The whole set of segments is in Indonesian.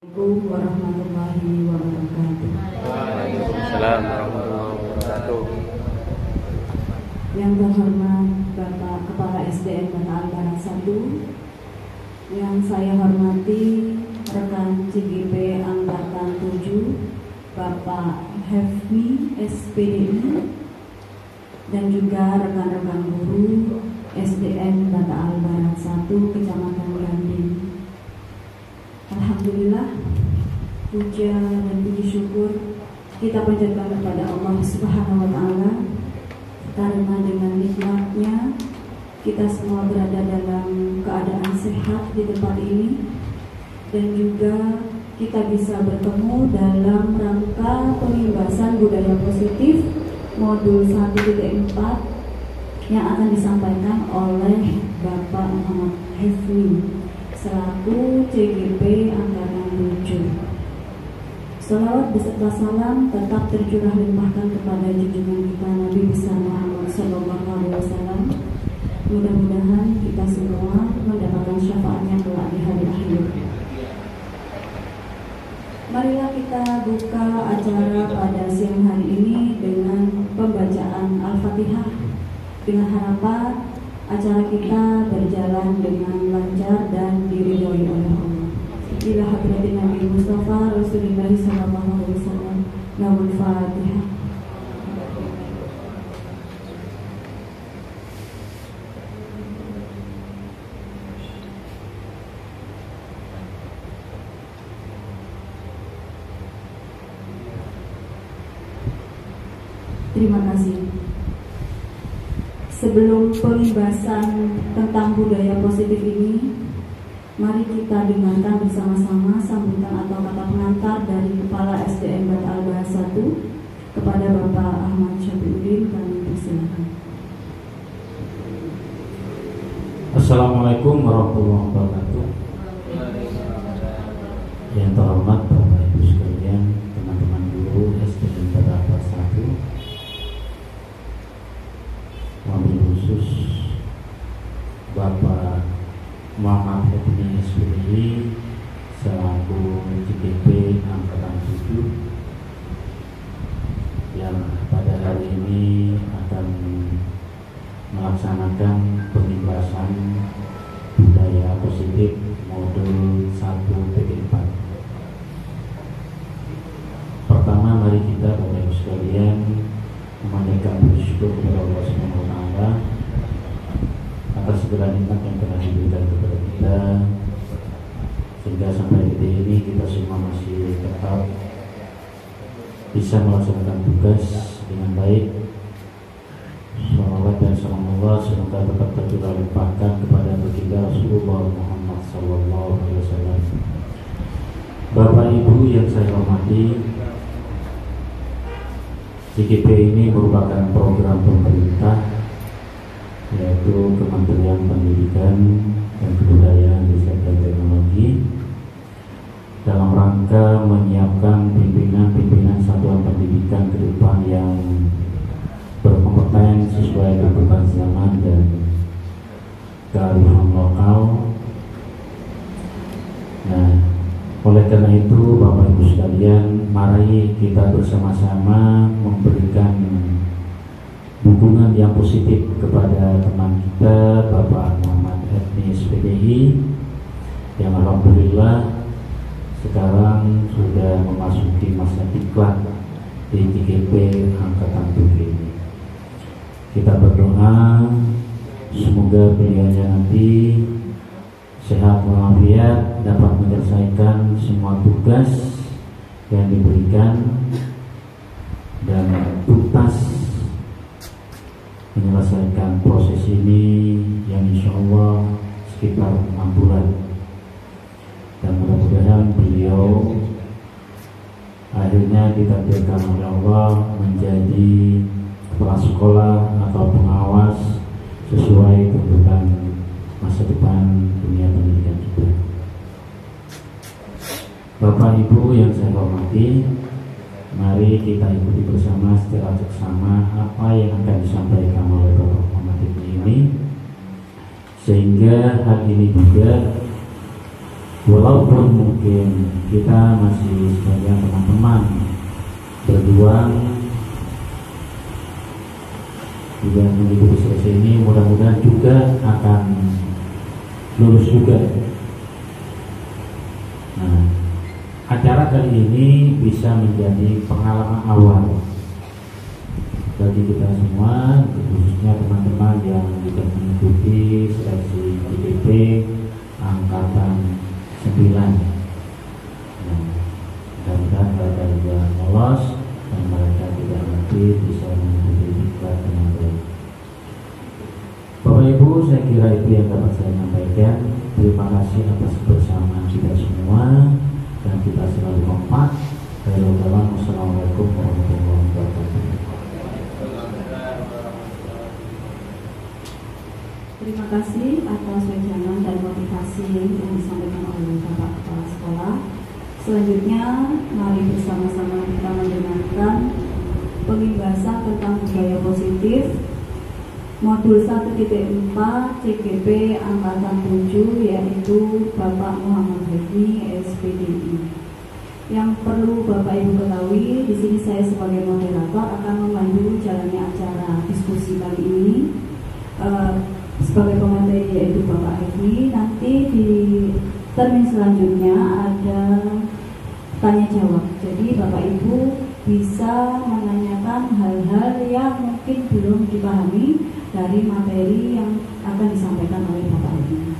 Assalamualaikum warahmatullahi wabarakatuh. Waalaikumsalam warahmatullahi wabarakatuh. Yang terhormat Bapak Kepala SDN Bata Albaran 1, yang saya hormati rekan CGP Angkatan 7 Bapak Hefmi SPDI, dan juga rekan-rekan guru SDN Bata Albaran 1 Kecamatan Ganding. Alhamdulillah, puja dan puji syukur kita panjatkan kepada Allah Subhanahu wa Ta'ala, karena dengan nikmatnya kita semua berada dalam keadaan sehat di tempat ini, dan juga kita bisa bertemu dalam rangka pengimbasan budaya positif modul 1.4 yang akan disampaikan oleh Bapak Muhammad Hefmi selaku CGP Angkatan 7. Salawat beserta salam tetap tercurah limpahkan kepada junjungan kita Nabi besar Muhammad SAW. Mudah-mudahan kita semua mendapatkan syafaatnya kelak di hari akhir. Marilah kita buka acara pada siang hari ini dengan pembacaan Al-Fatihah, dengan harapan acara kita berjalan dengan lancar dan diridhoi oleh Allah. Ila hadratin Nabi Mustafa Rasulullah sallallahu alaihi wasallam. Namun Fatihah. Terima kasih. Sebelum pembahasan tentang budaya positif ini, mari kita dengarkan bersama-sama sambutan atau kata pengantar dari Kepala SDN Bata Albaran 1 kepada Bapak Ahmad Syafiuddin. Kami persilakan. Assalamualaikum warahmatullahi wabarakatuh. Yang terhormat Bapak Ibu sekalian, teman-teman guru SDN Bata Albaran 1, wabil khusus Bapak Muhammad Hefmi SPDI selaku CGP Angkatan 7 yang pada hari ini akan melaksanakan pembahasan budaya positif modul 1.4. Pertama, mari kita Bapak Ibu sekalian memanjatkan bersyukur kepada Allah Subhanahu wa Ta'ala atas segala nikmat yang telah diberikan kepada kita, sehingga sampai detik ini kita semua masih tetap bisa melaksanakan tugas dengan baik. Salawat dan salam Allah semoga tetap tercurah limpahkan kepada baginda Rasulullah Muhammad sallallahu alaihi wasallam. Bapak Ibu yang saya hormati, CGP ini merupakan program pemerintah, yaitu Kementerian Pendidikan dan Kebudayaan, Riset dan Teknologi, dalam rangka menyiapkan pimpinan-pimpinan satuan pendidikan ke depan yang berkompeten sesuai kebutuhan zaman dan kearifan lokal. Nah, oleh karena itu Bapak Ibu sekalian, mari kita bersama-sama memberikan dukungan yang positif kepada teman kita Bapak Muhammad Hefmi SPDI yang alhamdulillah sekarang sudah memasuki masa diklat di CGP Angkatan 7 ini. Kita berdoa semoga beliaunya nanti sehat walafiat, dapat menyelesaikan semua tugas yang diberikan dan tuntas menyelesaikan proses ini yang insya Allah sekitar 6 bulan, dan mudah-mudahan beliau akhirnya ditakdirkan oleh Allah menjadi kepala sekolah atau pengawas sesuai tuntutan masa depan dunia pendidikan kita. Bapak Ibu yang saya hormati, mari kita ikuti bersama secara seksama apa yang akan disampaikan oleh Bapak Muhammad ini, sehingga hal ini juga Walaupun mungkin kita masih sebagai teman-teman berjuang juga menuju selesai ini, mudah-mudahan juga akan lulus juga. Nah, acara kali ini bisa menjadi pengalaman awal bagi kita semua, khususnya teman-teman yang juga mengikuti seleksi IPP angkatan 9. Nah, mudah-mudahan mereka juga lolos dan mereka juga nanti bisa mengikuti diklat dengan baik. Bapak Ibu, saya kira itu yang dapat saya sampaikan. Terima kasih atas kebersamaan kita semua dan kita selalu kompak. Wassalamualaikum warahmatullahi wabarakatuh. Terima kasih atas wejangan dan motivasi yang disampaikan oleh Bapak Kepala Sekolah. Selanjutnya, mari bersama-sama kita mendengarkan pengibasan tentang budaya positif modul 1.4 CGP angkatan 7, yaitu Bapak Muhammad Hifni, SPDI. Yang perlu Bapak Ibu ketahui, di sini saya sebagai moderator akan memandu jalannya acara diskusi kali ini. Sebagai pemateri yaitu Bapak Hifni. Nanti di termin selanjutnya ada tanya jawab. Jadi Bapak Ibu bisa menanyakan hal-hal yang mungkin belum dipahami dari materi yang akan disampaikan oleh Bapak Hifni.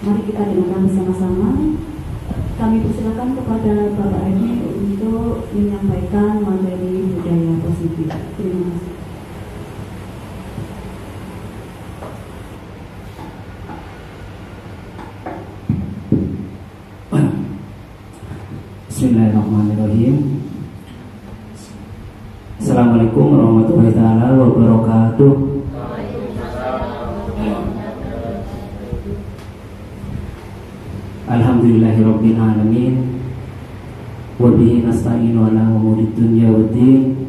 Mari kita dengarkan bersama-sama. Kami persilakan kepada Bapak Hifni untuk menyampaikan materi budaya positif. Terima kasih. Bismillahirrahmanirrahim. Assalamualaikum warahmatullahi wabarakatuh. Alhamdulillahirabbil alamin. Wa bihi nasta'inu ala umuri dunya waddin.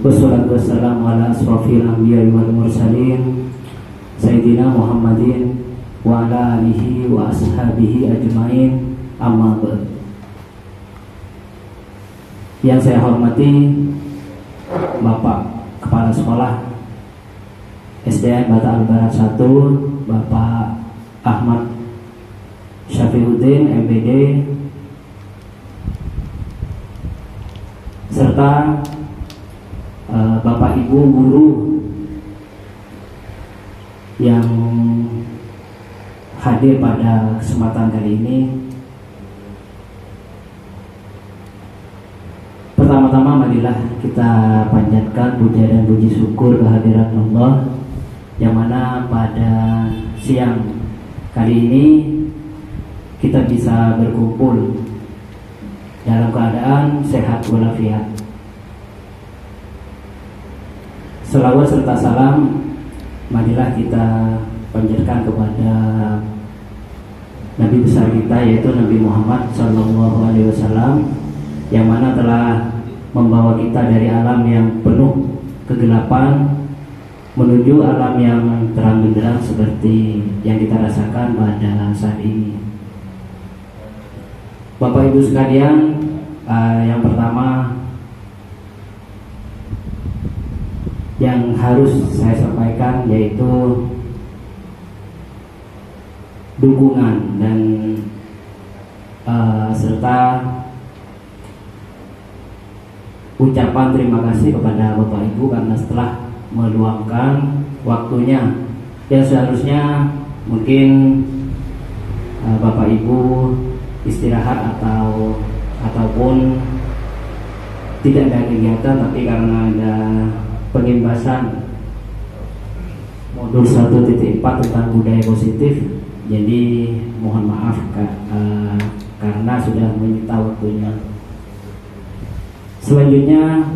Wassalatu wassalamu ala asrofil anbiya'i wal mursalin Sayyidina Muhammadin wa ala alihi wa ashabihi ajmain. Amma ba'd. Yang saya hormati Bapak Kepala Sekolah SDN Bata Al-Barat 1, Bapak Ahmad Syafiuddin MPD, serta Bapak Ibu guru yang hadir pada kesempatan kali ini. Pertama-tama marilah kita panjatkan puja dan puji syukur kehadirat Allah, yang mana pada siang kali ini kita bisa berkumpul dalam keadaan sehat walafiat. Selawat serta salam marilah kita panjatkan kepada Nabi besar kita, yaitu Nabi Muhammad SAW, yang mana telah membawa kita dari alam yang penuh kegelapan menuju alam yang terang benderang seperti yang kita rasakan pada saat ini. Bapak Ibu sekalian, yang pertama yang harus saya sampaikan yaitu dukungan dan serta ucapan terima kasih kepada Bapak Ibu karena setelah meluangkan waktunya yang seharusnya mungkin Bapak Ibu istirahat ataupun tidak ada kegiatan, tapi karena ada pengimbasan modul 1.4 tentang budaya positif, jadi mohon maaf karena sudah menyita waktunya. Selanjutnya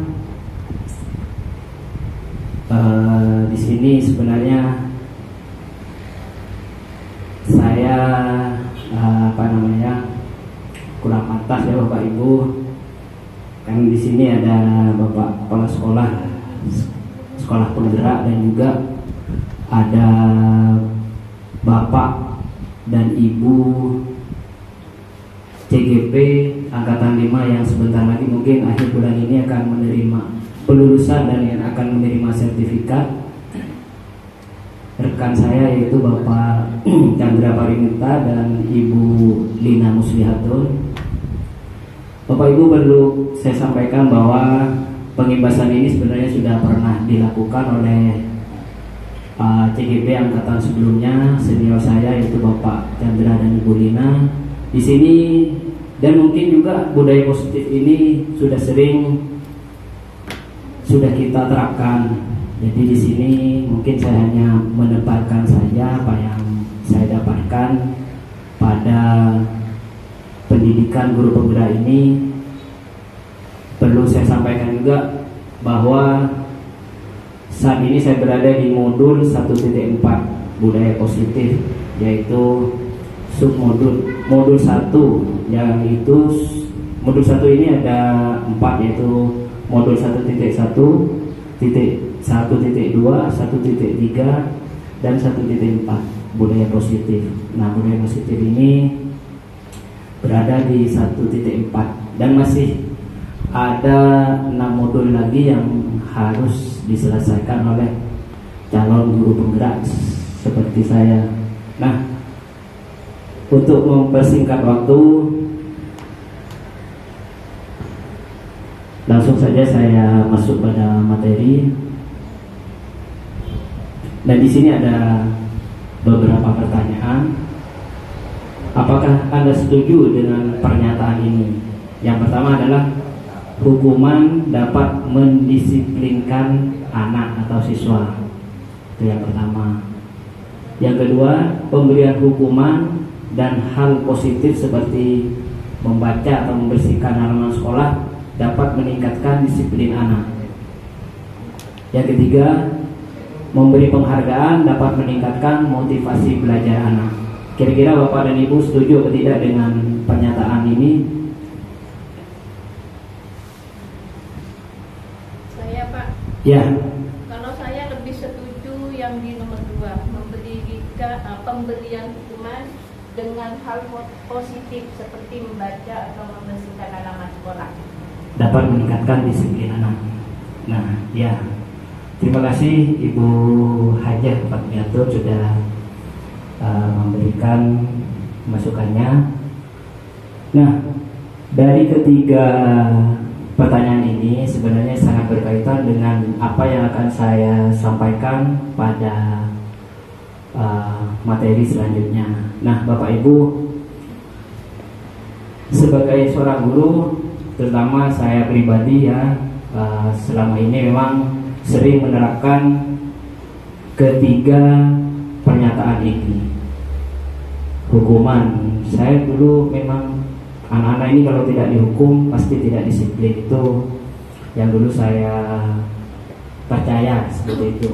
di sini sebenarnya saya kurang pantas ya Bapak Ibu, kan di sini ada Bapak Kepala Sekolah Penggerak dan juga ada Bapak dan Ibu CGP Angkatan 5 yang sebentar lagi mungkin akhir bulan ini akan menerima pelulusan dan yang akan menerima sertifikat. Rekan saya yaitu Bapak Chandra Parinita dan Ibu Lina Muslihatun. Bapak Ibu, perlu saya sampaikan bahwa pengibasan ini sebenarnya sudah pernah dilakukan oleh CGP angkatan sebelumnya, senior saya yaitu Bapak Chandra dan Ibu Lina. Di sini dan mungkin juga budaya positif ini sudah kita terapkan. Jadi di sini mungkin saya hanya menebarkan saja apa yang saya dapatkan pada pendidikan guru penggerak ini. Perlu saya sampaikan juga bahwa saat ini saya berada di modul 1.4 budaya positif, yaitu submodul modul 1, yang itu modul 1 ini ada 4, yaitu modul 1.1, 1.2, 1.3 dan 1.4 budaya positif. Nah, budaya positif ini berada di 1.4 dan masih ada 6 modul lagi yang harus diselesaikan oleh calon guru penggerak seperti saya. Nah, untuk mempersingkat waktu, langsung saja saya masuk pada materi. Dan di sini ada beberapa pertanyaan. Apakah Anda setuju dengan pernyataan ini? Yang pertama adalah hukuman dapat mendisiplinkan anak atau siswa. Itu yang pertama. Yang kedua, pemberian hukuman dan hal positif seperti membaca atau membersihkan halaman sekolah dapat meningkatkan disiplin anak. Yang ketiga, memberi penghargaan dapat meningkatkan motivasi belajar anak. Kira-kira Bapak dan Ibu setuju atau tidak dengan pernyataan ini? Saya, Pak. Ya. Kalau saya lebih setuju yang di nomor 2, pemberian hukuman dengan hal positif seperti membaca atau membersihkan halaman sekolah. Dapat meningkatkan disiplin anak. Nah, ya. Terima kasih Ibu Hajah Fatmiatur sudah memberikan masukannya. Nah, dari ketiga pertanyaan ini sebenarnya sangat berkaitan dengan apa yang akan saya sampaikan pada materi selanjutnya. Nah, Bapak Ibu, sebagai seorang guru, terutama saya pribadi ya, selama ini memang sering menerapkan ketiga pernyataan ini. Hukuman, saya dulu memang anak-anak ini kalau tidak dihukum pasti tidak disiplin, itu yang dulu saya percaya seperti itu.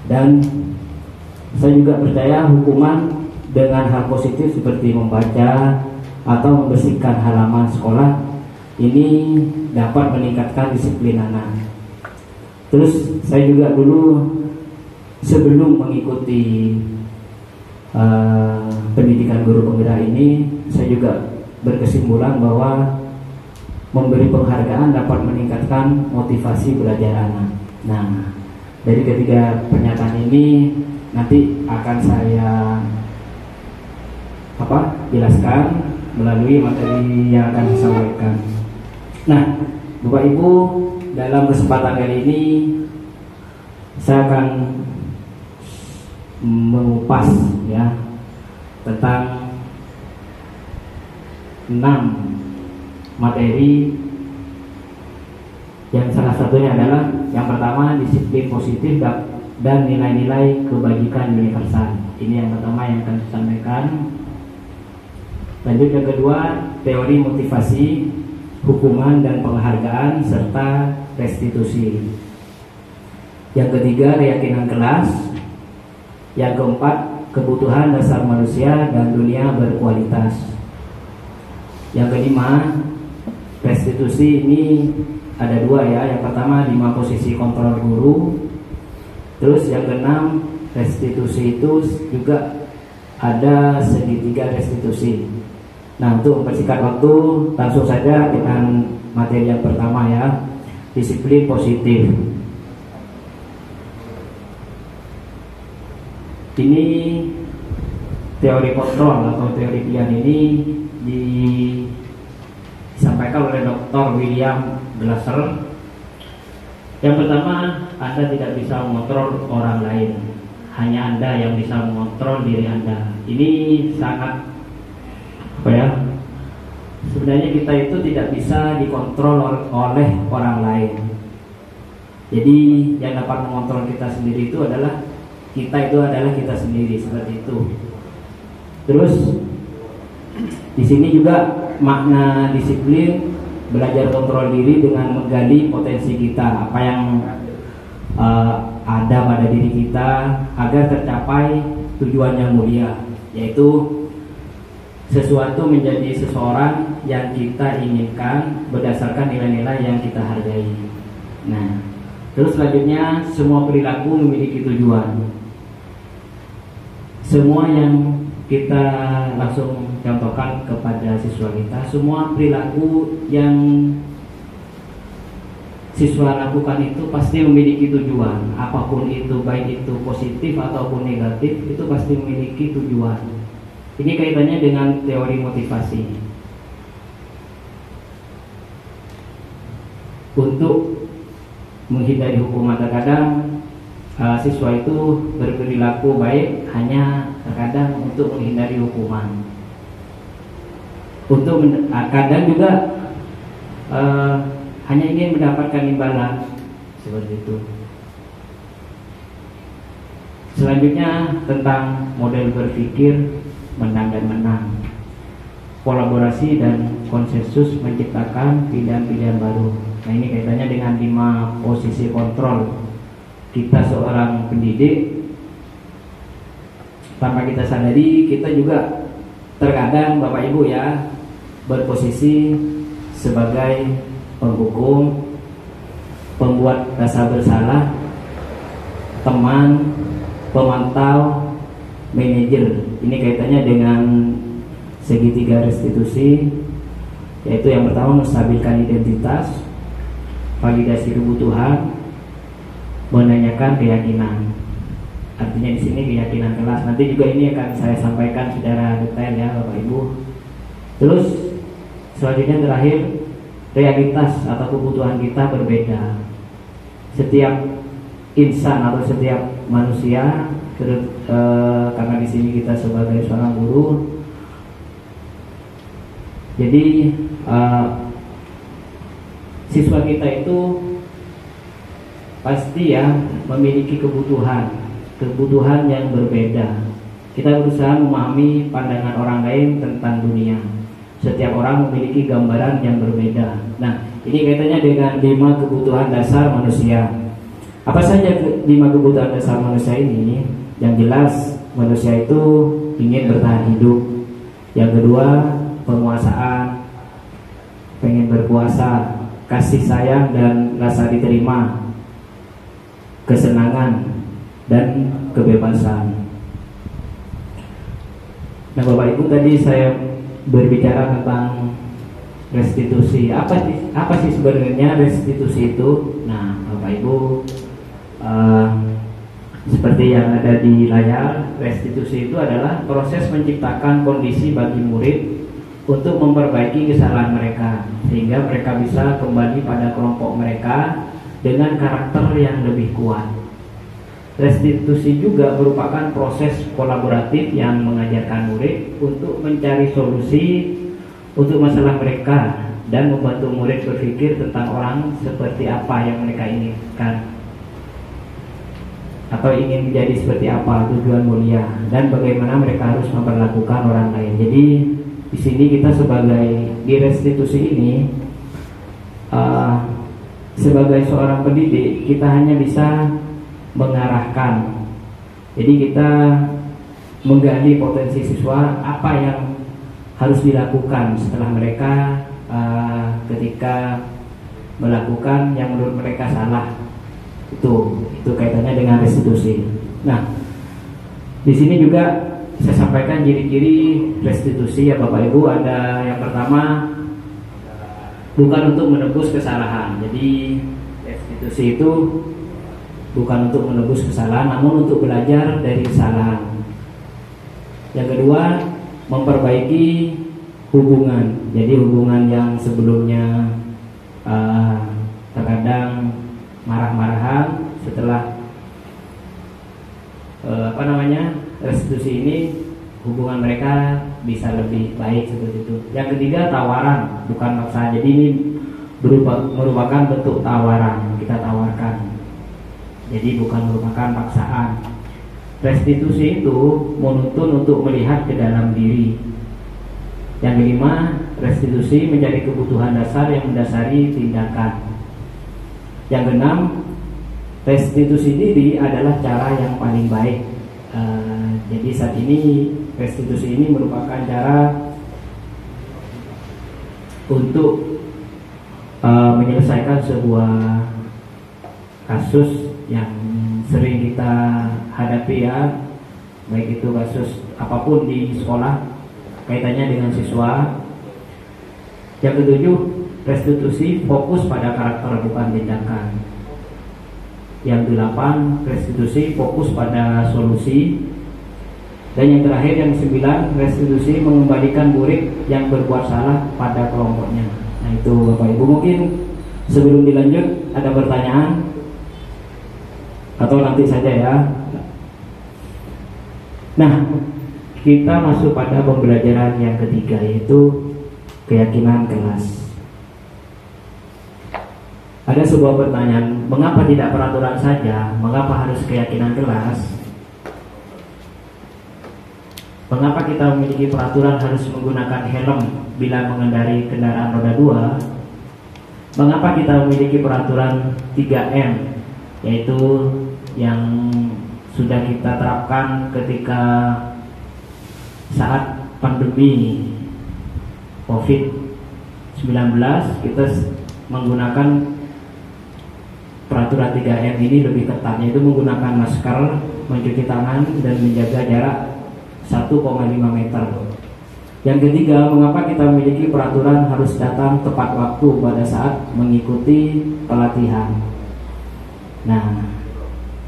Dan saya juga percaya hukuman dengan hal positif seperti membaca atau membersihkan halaman sekolah ini dapat meningkatkan disiplin anak. Terus saya juga dulu sebelum mengikuti pendidikan guru penggerak ini, saya juga berkesimpulan bahwa memberi penghargaan dapat meningkatkan motivasi belajar anak. Nah, dari ketiga pernyataan ini nanti akan saya jelaskan melalui materi yang akan saya sampaikan. Nah, Bapak Ibu, dalam kesempatan kali ini saya akan mengupas ya tentang 6 materi, yang salah satunya adalah yang pertama disiplin positif dan nilai-nilai kebajikan universal. Ini yang pertama yang akan saya sampaikan. Lanjut yang kedua, teori motivasi, hukuman dan penghargaan serta restitusi. Yang ketiga, keyakinan kelas. Yang keempat, kebutuhan dasar manusia dan dunia berkualitas. Yang kelima, restitusi ini ada 2 ya. Yang pertama 5 posisi kontrol guru. Terus yang keenam, restitusi itu juga ada segitiga restitusi. Nah, untuk mempersingkat waktu, langsung saja dengan materi yang pertama ya, disiplin positif. Ini teori kontrol atau teori Pian ini disampaikan oleh Dr. William Glasser. Yang pertama, Anda tidak bisa mengontrol orang lain, hanya Anda yang bisa mengontrol diri Anda. Ini sangat sebenarnya kita itu tidak bisa dikontrol oleh orang lain. Jadi yang dapat mengontrol kita sendiri itu adalah kita sendiri, seperti itu. Terus di sini juga makna disiplin, belajar kontrol diri dengan menggali potensi kita, apa yang ada pada diri kita agar tercapai tujuan yang mulia, yaitu sesuatu menjadi seseorang yang kita inginkan berdasarkan nilai-nilai yang kita hargai. Nah, terus selanjutnya, semua perilaku memiliki tujuan. Semua yang kita langsung contohkan kepada siswa kita, semua perilaku yang siswa lakukan itu pasti memiliki tujuan. Apapun itu, baik itu positif ataupun negatif, itu pasti memiliki tujuan. Ini kaitannya dengan teori motivasi. Untuk menghindari hukuman, terkadang siswa itu berperilaku baik hanya terkadang untuk menghindari hukuman. Kadang juga hanya ingin mendapatkan imbalan, seperti itu. Selanjutnya tentang model berpikir menang dan menang, kolaborasi dan konsensus menciptakan pilihan-pilihan baru. Nah, ini kaitannya dengan 5 posisi kontrol. Kita seorang pendidik, tanpa kita sadari, kita juga terkadang Bapak Ibu ya, berposisi sebagai penghukum, pembuat rasa bersalah, teman, pemantau, manajer. Ini kaitannya dengan segitiga restitusi, yaitu yang pertama menstabilkan identitas, validasi kebutuhan, menanyakan keyakinan. Artinya di sini keyakinan kelas. Nanti juga ini akan saya sampaikan secara detail ya Bapak Ibu. Terus selanjutnya terakhir, realitas atau kebutuhan kita berbeda. Setiap insan atau setiap manusia, karena di sini kita sebagai seorang guru, jadi siswa kita itu pasti ya memiliki kebutuhan yang berbeda. Kita berusaha memahami pandangan orang lain tentang dunia. Setiap orang memiliki gambaran yang berbeda. Nah, ini kaitannya dengan 5 kebutuhan dasar manusia. Apa saja 5 kebutuhan dasar manusia ini? Yang jelas, manusia itu ingin bertahan hidup. Yang kedua, penguasaan, pengen berkuasa, kasih sayang dan rasa diterima, kesenangan dan kebebasan. Nah, Bapak Ibu, tadi saya berbicara tentang restitusi. Apa sih sebenarnya restitusi itu? Nah, Bapak Ibu, seperti yang ada di layar, restitusi itu adalah proses menciptakan kondisi bagi murid untuk memperbaiki kesalahan mereka, sehingga mereka bisa kembali pada kelompok mereka dengan karakter yang lebih kuat. Restitusi juga merupakan proses kolaboratif yang mengajarkan murid untuk mencari solusi untuk masalah mereka dan membantu murid berpikir tentang orang seperti apa yang mereka inginkan, atau ingin menjadi seperti apa tujuan mulia, dan bagaimana mereka harus memperlakukan orang lain. Jadi di sini kita di restitusi ini sebagai seorang pendidik, kita hanya bisa mengarahkan. Jadi kita menggali potensi siswa, apa yang harus dilakukan setelah mereka ketika melakukan yang menurut mereka salah. Itu kaitannya dengan restitusi. Nah, di sini juga saya sampaikan ciri-ciri restitusi ya Bapak Ibu. Ada yang pertama, bukan untuk menebus kesalahan. Jadi restitusi itu bukan untuk menebus kesalahan, namun untuk belajar dari kesalahan. Yang kedua, memperbaiki hubungan. Jadi hubungan yang sebelumnya terkadang marah-marahan, setelah restitusi ini hubungan mereka bisa lebih baik seperti itu. Yang ketiga, tawaran, bukan paksaan. Jadi ini merupakan bentuk tawaran, kita tawarkan. Jadi bukan merupakan paksaan. Restitusi itu menuntun untuk melihat ke dalam diri. Yang kelima, restitusi menjadi kebutuhan dasar yang mendasari tindakan. Yang keenam, restitusi diri adalah cara yang paling baik. Jadi saat ini restitusi ini merupakan cara untuk menyelesaikan sebuah kasus yang sering kita hadapi ya, baik itu kasus apapun di sekolah kaitannya dengan siswa. Yang ketujuh, restitusi fokus pada karakter bukan tindakan. Yang delapan, restitusi fokus pada solusi. Dan yang terakhir, yang 9, restitusi mengembalikan murid yang berbuat salah pada kelompoknya. Nah itu Bapak Ibu, mungkin sebelum dilanjut ada pertanyaan atau nanti saja ya. Nah, kita masuk pada pembelajaran yang ketiga, yaitu keyakinan kelas. Ada sebuah pertanyaan, mengapa tidak peraturan saja? Mengapa harus keyakinan kelas? Mengapa kita memiliki peraturan harus menggunakan helm bila mengendarai kendaraan roda 2? Mengapa kita memiliki peraturan 3M, yaitu yang sudah kita terapkan ketika saat pandemi COVID-19? Kita menggunakan peraturan 3M ini lebih ketat, yaitu menggunakan masker, mencuci tangan, dan menjaga jarak 1,5 meter. Yang ketiga, mengapa kita memiliki peraturan harus datang tepat waktu pada saat mengikuti pelatihan? Nah,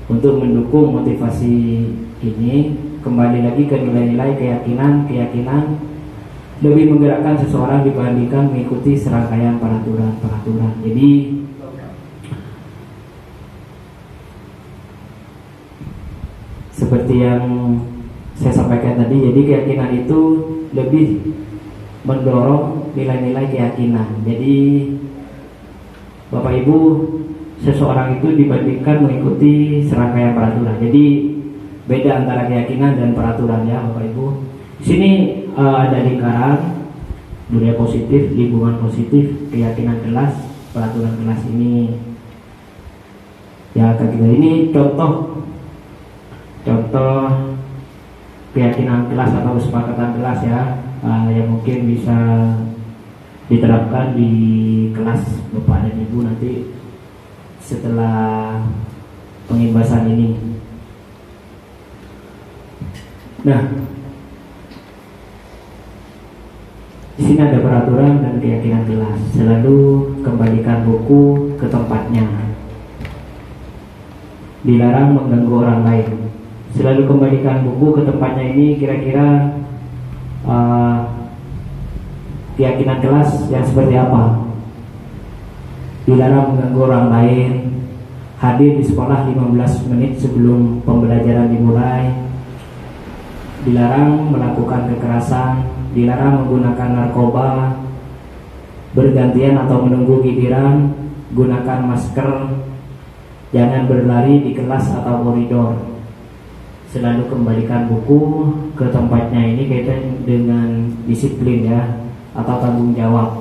untuk mendukung motivasi ini, kembali lagi ke nilai-nilai keyakinan lebih menggerakkan seseorang dibandingkan mengikuti serangkaian peraturan. Jadi seperti yang saya sampaikan tadi, jadi keyakinan itu lebih mendorong nilai-nilai keyakinan. Jadi Bapak Ibu, seseorang itu dibandingkan mengikuti serangkaian peraturan. Jadi beda antara keyakinan dan peraturan ya Bapak Ibu. Di sini ada lingkaran budaya positif, lingkungan positif, keyakinan kelas, peraturan kelas ini. Ya kita ini contoh keyakinan kelas atau kesepakatan kelas ya, yang mungkin bisa diterapkan di kelas Bapak dan Ibu nanti setelah pengimbasan ini. Nah, di sini ada peraturan dan keyakinan kelas. Selalu kembalikan buku ke tempatnya. Dilarang mengganggu orang lain. Selalu kembalikan buku ke tempatnya ini kira-kira keyakinan kelas yang seperti apa? Dilarang mengganggu orang lain, hadir di sekolah 15 menit sebelum pembelajaran dimulai, dilarang melakukan kekerasan, dilarang menggunakan narkoba, bergantian atau menunggu giliran, gunakan masker, jangan berlari di kelas atau koridor. Selalu kembalikan buku ke tempatnya, ini kaitan dengan disiplin ya, atau tanggung jawab.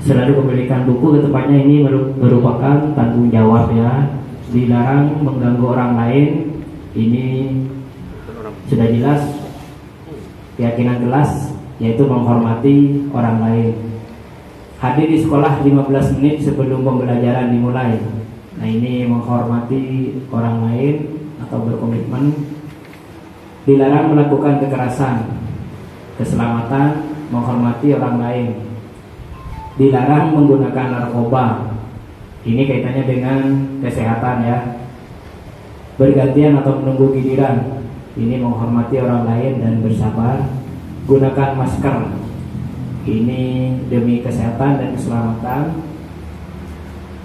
Selalu kembalikan buku ke tempatnya, ini merupakan tanggung jawab ya. Dilarang mengganggu orang lain, ini sudah jelas keyakinan kelas, yaitu menghormati orang lain. Hadir di sekolah 15 menit sebelum pembelajaran dimulai. Nah ini menghormati orang lain atau berkomitmen. Dilarang melakukan kekerasan, keselamatan, menghormati orang lain. Dilarang menggunakan narkoba. Ini kaitannya dengan kesehatan ya. Bergantian atau menunggu giliran. Ini menghormati orang lain dan bersabar. Gunakan masker. Ini demi kesehatan dan keselamatan.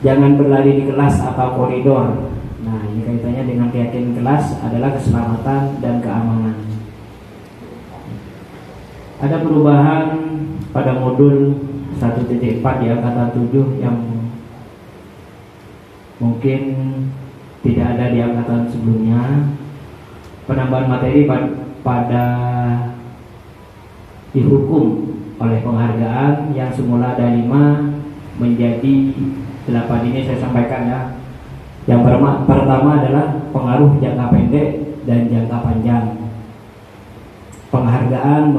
Jangan berlari di kelas atau koridor. Nah, ini kaitannya dengan keyakinan kelas adalah keselamatan dan keamanan. Ada perubahan pada modul 1.4 di angkatan 7 yang mungkin tidak ada di angkatan sebelumnya. Penambahan materi pada dihukum oleh penghargaan yang semula ada 5 menjadi 8. Ini saya sampaikan ya. Yang pertama adalah pengaruh jangka pendek dan jangka panjang. Penghargaan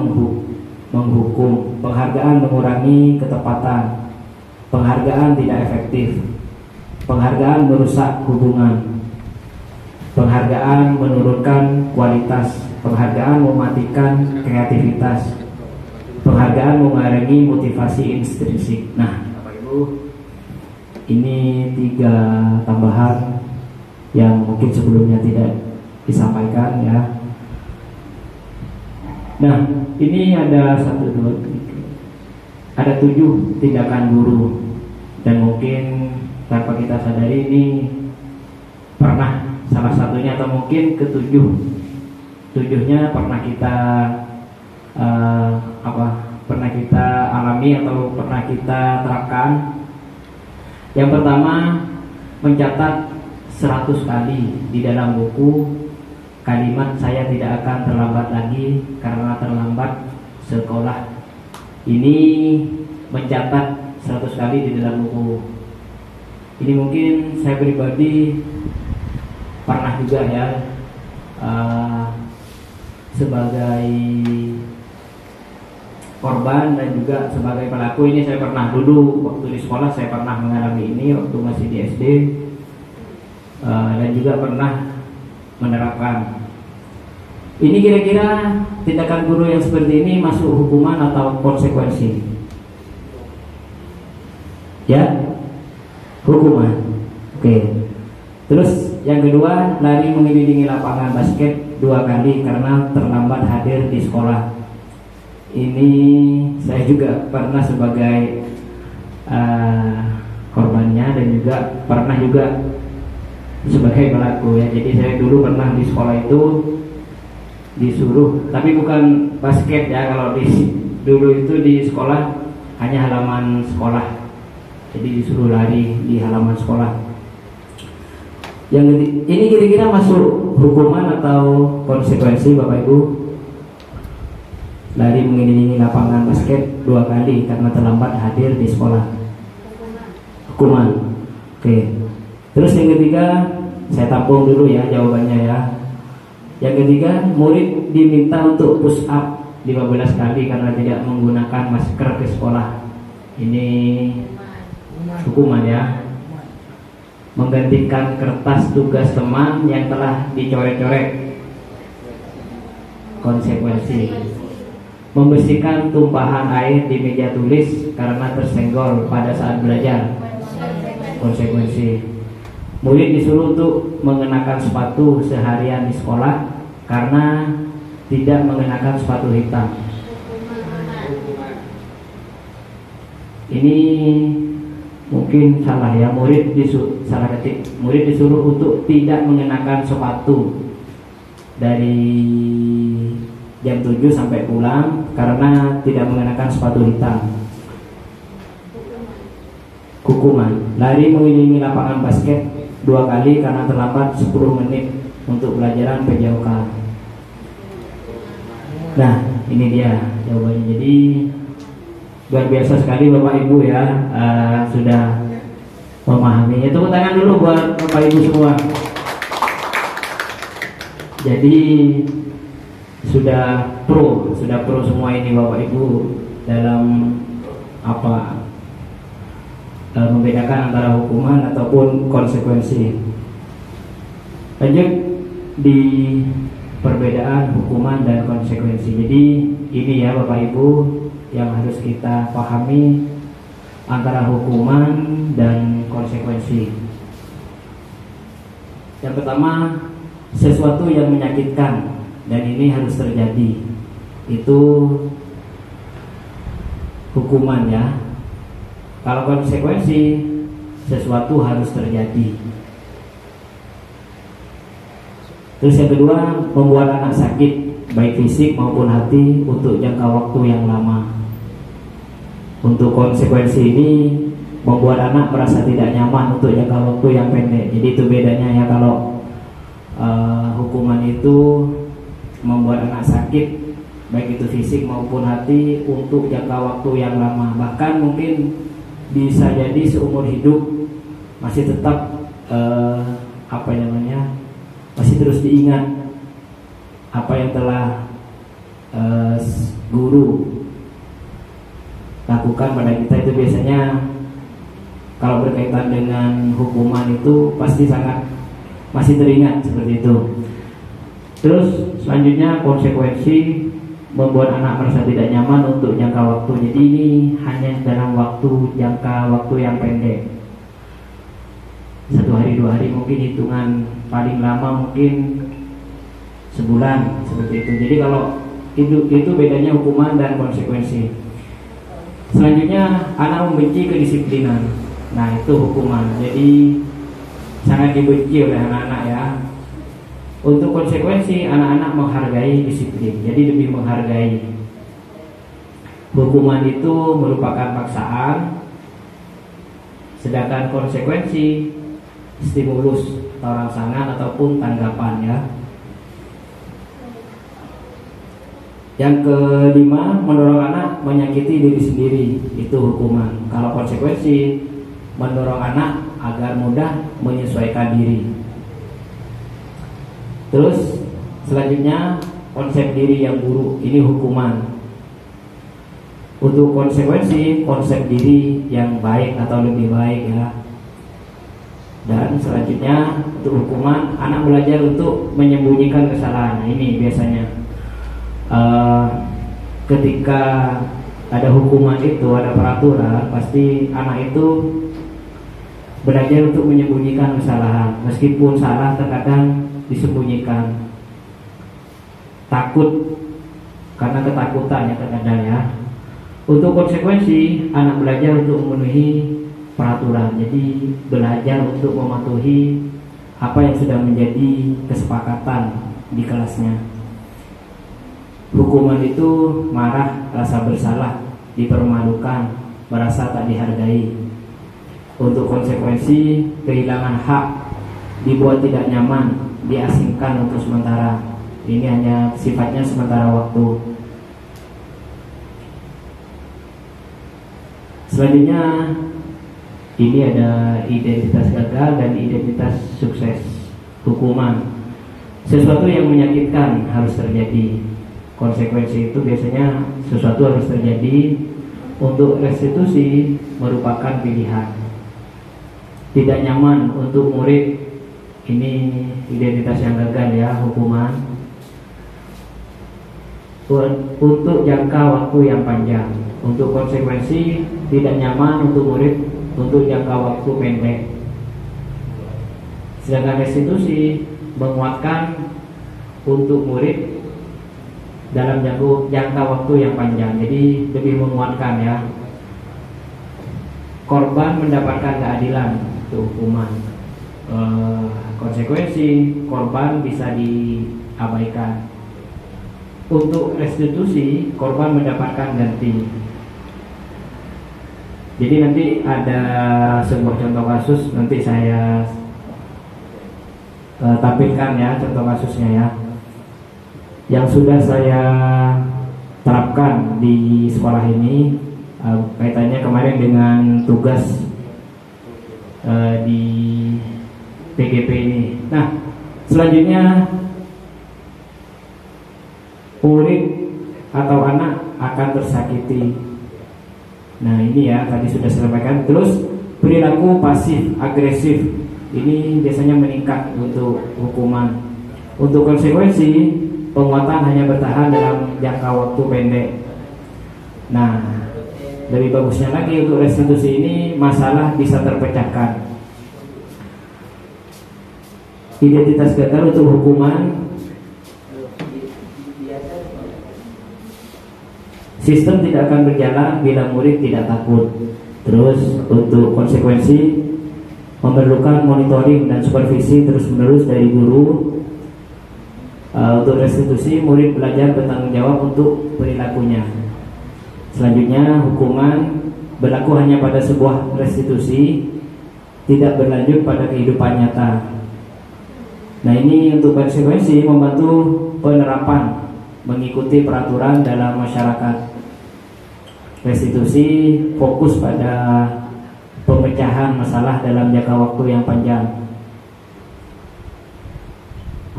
menghukum, penghargaan mengurangi ketepatan, penghargaan tidak efektif, penghargaan merusak hubungan, penghargaan menurunkan kualitas, penghargaan mematikan kreativitas, penghargaan mengurangi motivasi intrinsik. Nah, Bapak Ibu, ini 3 tambahan yang mungkin sebelumnya tidak disampaikan ya. Nah, ini ada 1, 2, 3. Ada 7 tindakan guru. Dan mungkin tanpa kita sadari ini pernah salah satunya atau mungkin ketujuhnya pernah kita pernah kita alami atau pernah kita terapkan. Yang pertama, mencatat 100 kali di dalam buku kalimat "saya tidak akan terlambat lagi karena terlambat sekolah". Ini mencatat 100 kali di dalam buku. Ini mungkin saya pribadi pernah juga ya, sebagai korban dan juga sebagai pelaku. Ini saya pernah dulu waktu di sekolah, saya pernah mengalami ini waktu masih di SD, dan juga pernah menerapkan. Ini kira-kira tindakan guru yang seperti ini masuk hukuman atau konsekuensi? Ya, hukuman. Oke. Terus yang kedua, lari mengelilingi lapangan basket 2 kali karena terlambat hadir di sekolah. Ini saya juga pernah sebagai korbannya dan juga pernah juga sebagai pelaku ya. Jadi saya dulu pernah di sekolah itu disuruh, tapi bukan basket ya. Kalau dulu itu di sekolah hanya halaman sekolah, jadi disuruh lari di halaman sekolah. Yang ini kira-kira masuk hukuman atau konsekuensi Bapak Ibu? Lari mengelilingi lapangan basket 2 kali karena terlambat hadir di sekolah. Hukuman. Oke. Terus yang ketiga, saya tampung dulu ya jawabannya ya. Yang ketiga, murid diminta untuk push up 15 kali karena tidak menggunakan masker ke sekolah. Ini hukuman ya. Menggantikan kertas tugas teman yang telah dicoret-coret. Konsekuensi. Membersihkan tumpahan air di meja tulis karena tersenggol pada saat belajar. Konsekuensi. Murid disuruh untuk mengenakan sepatu seharian di sekolah karena tidak mengenakan sepatu hitam. Ini mungkin salah ya, salah ketik. Murid disuruh untuk tidak mengenakan sepatu dari jam 7 sampai pulang karena tidak mengenakan sepatu hitam. Hukuman. Lari mengelilingi lapangan basket 2 kali karena terlambat 10 menit untuk pelajaran PJOK. Nah, ini dia jawabannya. Jadi luar biasa sekali Bapak Ibu ya, sudah memahaminya. Tepuk tangan dulu buat Bapak Ibu semua. Jadi sudah pro semua ini Bapak Ibu dalam membedakan antara hukuman ataupun konsekuensi. Lanjut di perbedaan hukuman dan konsekuensi. Jadi ini ya Bapak Ibu yang harus kita pahami antara hukuman dan konsekuensi. Yang pertama, sesuatu yang menyakitkan dan ini harus terjadi, itu hukuman ya. Kalau konsekuensi, sesuatu harus terjadi. Terus yang kedua, membuat anak sakit baik fisik maupun hati untuk jangka waktu yang lama. Untuk konsekuensi ini membuat anak merasa tidak nyaman untuk jangka waktu yang pendek. Jadi itu bedanya ya, kalau hukuman itu membuat anak sakit baik itu fisik maupun hati untuk jangka waktu yang lama. Bahkan mungkin bisa jadi seumur hidup masih tetap masih terus diingat apa yang telah guru lakukan pada kita. Itu biasanya kalau berkaitan dengan hukuman itu pasti sangat masih teringat seperti itu. Terus selanjutnya konsekuensi membuat anak merasa tidak nyaman untuk jangka waktu. Jadi ini hanya dalam jangka waktu yang pendek, 1 hari 2 hari, mungkin hitungan paling lama mungkin sebulan seperti itu. Jadi kalau itu bedanya hukuman dan konsekuensi. Selanjutnya anak membenci kedisiplinan. Nah itu hukuman. Jadi sangat dibenci oleh anak-anak ya. Untuk konsekuensi, anak-anak menghargai disiplin, jadi lebih menghargai. Hukuman itu merupakan paksaan, sedangkan konsekuensi stimulus atau rangsangan ataupun tanggapan ya. Yang kelima, mendorong anak menyakiti diri sendiri, itu hukuman. Kalau konsekuensi, mendorong anak agar mudah menyesuaikan diri. Terus selanjutnya konsep diri yang buruk, ini hukuman. Untuk konsekuensi, konsep diri yang baik atau lebih baik ya. Dan selanjutnya untuk hukuman, anak belajar untuk menyembunyikan kesalahan. Nah, ini biasanya ketika ada hukuman itu, ada peraturan, pasti anak itu belajar untuk menyembunyikan kesalahan. Meskipun salah terkadang disembunyikan, takut karena ketakutan ya terkadang ya. Untuk konsekuensi, anak belajar untuk memenuhi peraturan, jadi belajar untuk mematuhi apa yang sudah menjadi kesepakatan di kelasnya. Hukuman itu marah, rasa bersalah, dipermalukan, merasa tak dihargai. Untuk konsekuensi, kehilangan hak, dibuat tidak nyaman, diasingkan untuk sementara. Ini hanya sifatnya sementara waktu. Selanjutnya ini ada identitas gagal dan identitas sukses. Hukuman, sesuatu yang menyakitkan harus terjadi. Konsekuensi itu biasanya sesuatu harus terjadi. Untuk restitusi merupakan pilihan. Tidak nyaman untuk murid, ini identitas yang gagal ya, hukuman. Untuk jangka waktu yang panjang. Untuk konsekuensi, tidak nyaman untuk murid untuk jangka waktu pendek. Sedangkan restitusi menguatkan untuk murid dalam jangka waktu yang panjang. Jadi lebih menguatkan ya. Korban mendapatkan keadilan, itu hukuman. Konsekuensi, korban bisa diabaikan. Untuk restitusi, korban mendapatkan ganti. Jadi nanti ada sebuah contoh kasus, nanti saya tampilkan ya contoh kasusnya ya, yang sudah saya terapkan di sekolah ini, kaitannya kemarin dengan tugas di PGP ini. Nah, selanjutnya murid atau anak akan tersakiti. Nah ini ya tadi sudah saya sampaikan. Terus perilaku pasif agresif, ini biasanya meningkat untuk hukuman. Untuk konsekuensi, penguatan hanya bertahan dalam jangka waktu pendek. Nah, lebih bagusnya lagi untuk restitusi ini masalah bisa terpecahkan. Identitas gagal untuk hukuman, sistem tidak akan berjalan bila murid tidak takut. Terus untuk konsekuensi, memerlukan monitoring dan supervisi terus-menerus dari guru. Untuk restitusi, murid belajar bertanggung jawab untuk perilakunya. Selanjutnya, hukuman berlaku hanya pada sebuah restitusi, tidak berlanjut pada kehidupan nyata. Nah, ini untuk konsekuensi membantu penerapan mengikuti peraturan dalam masyarakat. Restitusi fokus pada pemecahan masalah dalam jangka waktu yang panjang.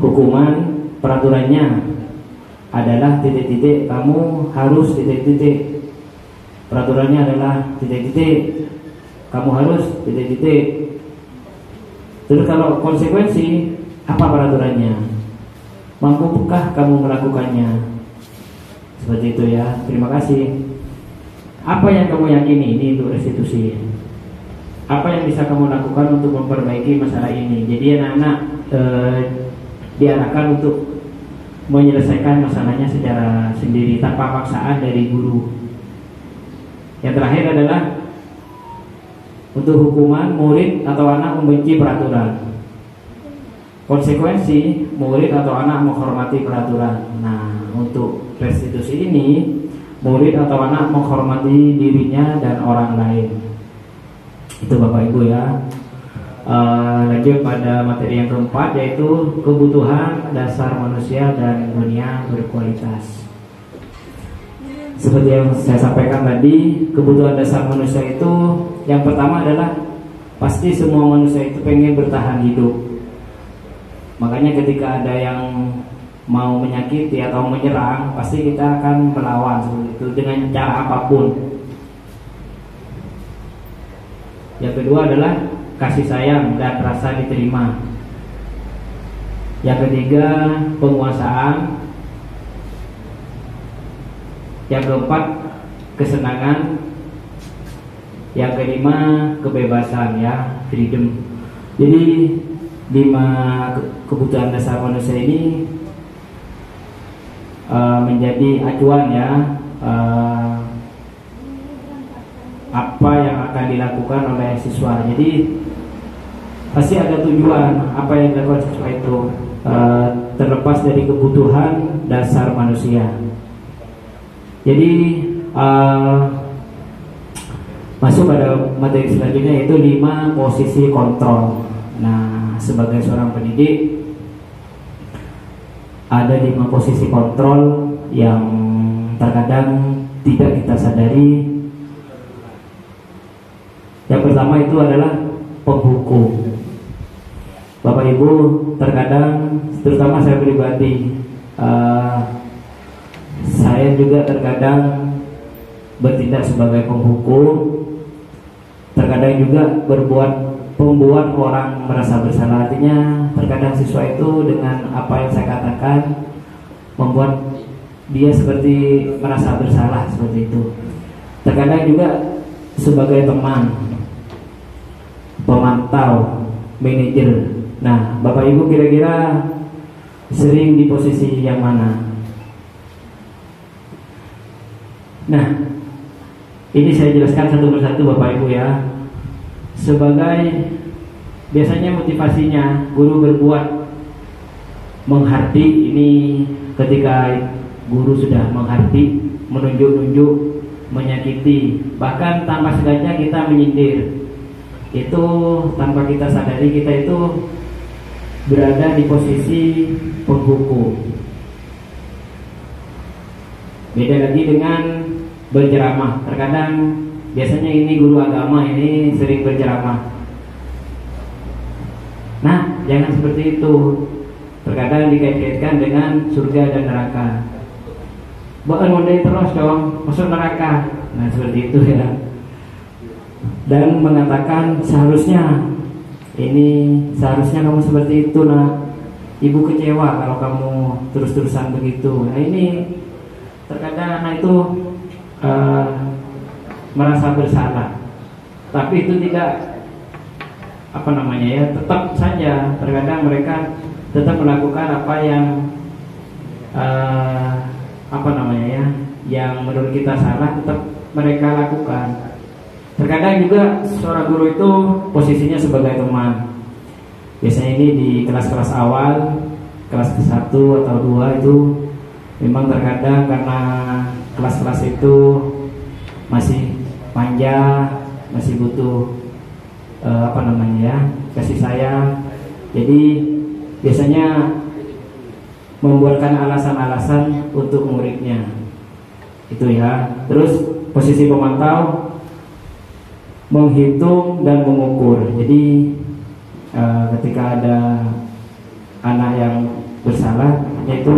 Hukuman peraturannya adalah titik-titik, kamu harus titik-titik. Peraturannya adalah titik-titik, kamu harus titik-titik. Terus kalau konsekuensi, apa peraturannya? Mampukah kamu melakukannya? Seperti itu ya. Terima kasih. Apa yang kamu yakini ini untuk restitusi? Apa yang bisa kamu lakukan untuk memperbaiki masalah ini? Jadi anak-anak diarahkan untuk menyelesaikan masalahnya secara sendiri tanpa paksaan dari guru. Yang terakhir adalah untuk hukuman, murid atau anak membenci peraturan. Konsekuensi, murid atau anak menghormati peraturan. Nah, untuk restitusi ini, murid atau anak menghormati dirinya dan orang lain. Itu Bapak Ibu ya. Lanjut pada materi yang keempat, yaitu kebutuhan dasar manusia dan dunia berkualitas. Seperti yang saya sampaikan tadi, kebutuhan dasar manusia itu yang pertama adalah pasti semua manusia itu pengen bertahan hidup. Makanya ketika ada yang mau menyakiti atau menyerang, pasti kita akan melawan seperti itu dengan cara apapun. Yang kedua adalah kasih sayang dan rasa diterima. Yang ketiga, penguasaan. Yang keempat, kesenangan. Yang kelima, kebebasan ya, freedom. Jadi 5 kebutuhan dasar manusia ini menjadi acuan ya, apa yang akan dilakukan oleh siswa. Jadi pasti ada tujuan apa yang dilakukan siswa itu, terlepas dari kebutuhan dasar manusia. Jadi masuk pada materi selanjutnya, yaitu 5 posisi kontrol. Nah, sebagai seorang pendidik ada 5 posisi kontrol yang terkadang tidak kita sadari. Yang pertama itu adalah penghukum. Bapak Ibu, terkadang, terutama saya pribadi, saya juga terkadang bertindak sebagai penghukum. Terkadang juga membuat orang merasa bersalah. Artinya terkadang siswa itu dengan apa yang saya katakan membuat dia seperti merasa bersalah, seperti itu. Terkadang juga sebagai teman, pemantau, manajer. Nah, Bapak Ibu kira-kira sering di posisi yang mana? Nah, ini saya jelaskan satu persatu Bapak Ibu ya. Sebagai biasanya motivasinya guru berbuat menghardik, ini ketika guru sudah menghardik, menunjuk-nunjuk, menyakiti, bahkan tanpa sengaja kita menyindir. Itu tanpa kita sadari kita itu berada di posisi penghukum. Beda lagi dengan berceramah. Terkadang biasanya ini guru agama ini sering berceramah. Nah, jangan seperti itu. Terkadang dikait-kaitkan dengan surga dan neraka. Bahkan mondai terus dong, masuk neraka. Nah, seperti itu ya. Dan mengatakan seharusnya kamu seperti itu, nah. ibu kecewa kalau kamu terus-terusan begitu. Nah ini terkadang anak itu merasa bersalah, tapi itu tidak tetap saja terkadang mereka tetap melakukan apa yang yang menurut kita salah, tetap mereka lakukan. Terkadang juga seorang guru itu posisinya sebagai teman. Biasanya ini di kelas-kelas awal, kelas ke-1 atau 2 itu memang terkadang karena kelas-kelas itu masih manja, masih butuh kasih sayang. Jadi biasanya membuatkan alasan-alasan untuk muridnya. Itu ya. Terus posisi pemantau menghitung dan mengukur. Jadi ketika ada anak yang bersalah, yaitu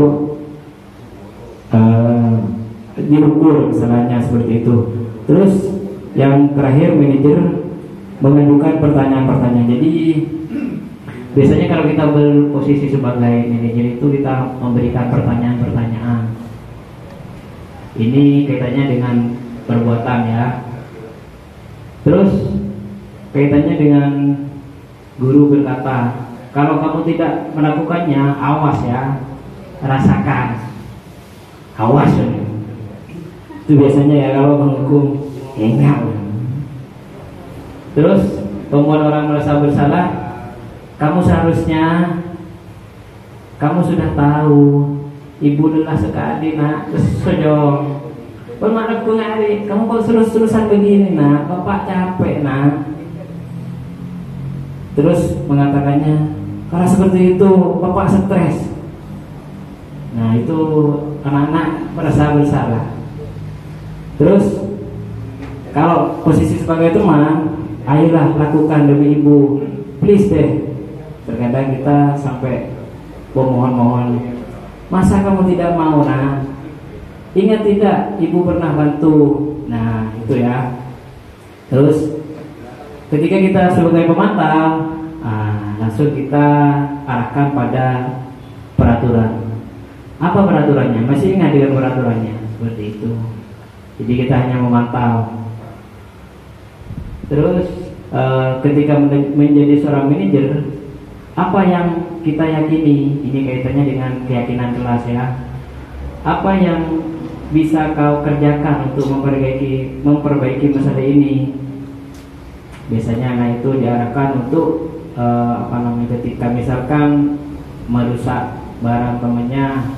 diukur kesalahannya seperti itu. Terus yang terakhir manajer mengajukan pertanyaan-pertanyaan. Jadi biasanya kalau kita berposisi sebagai manajer itu kita memberikan pertanyaan-pertanyaan. Ini kaitannya dengan perbuatan ya. Terus kaitannya dengan guru berkata, kalau kamu tidak melakukannya, awas ya, rasakan. Awas ya. Itu biasanya ya kalau menghukum, enggak. Terus membuat orang merasa bersalah, kamu seharusnya, kamu sudah tahu, ibu lelah sekali nak, sejong. Bermakna pengari, kamu kok terus-terusan begini nak, bapak capek nak. Terus mengatakannya, karena seperti itu bapak stres. Nah itu anak-anak merasa bersalah. Terus kalau posisi sebagai teman, ayolah lakukan demi ibu, please deh. Terkadang kita sampai memohon-mohon, masa kamu tidak mau nak? Ingat tidak, ibu pernah bantu. Nah itu ya. Terus ketika kita sebagai pemantau, langsung kita arahkan pada peraturan. Apa peraturannya? Masih ingat dengan peraturannya? Seperti itu. Jadi kita hanya memantau. Terus ketika menjadi seorang manajer, apa yang kita yakini? Ini kaitannya dengan keyakinan kelas ya. Apa yang bisa kau kerjakan untuk memperbaiki masalah ini? Biasanya anak itu diarahkan untuk ketika misalkan merusak barang temannya,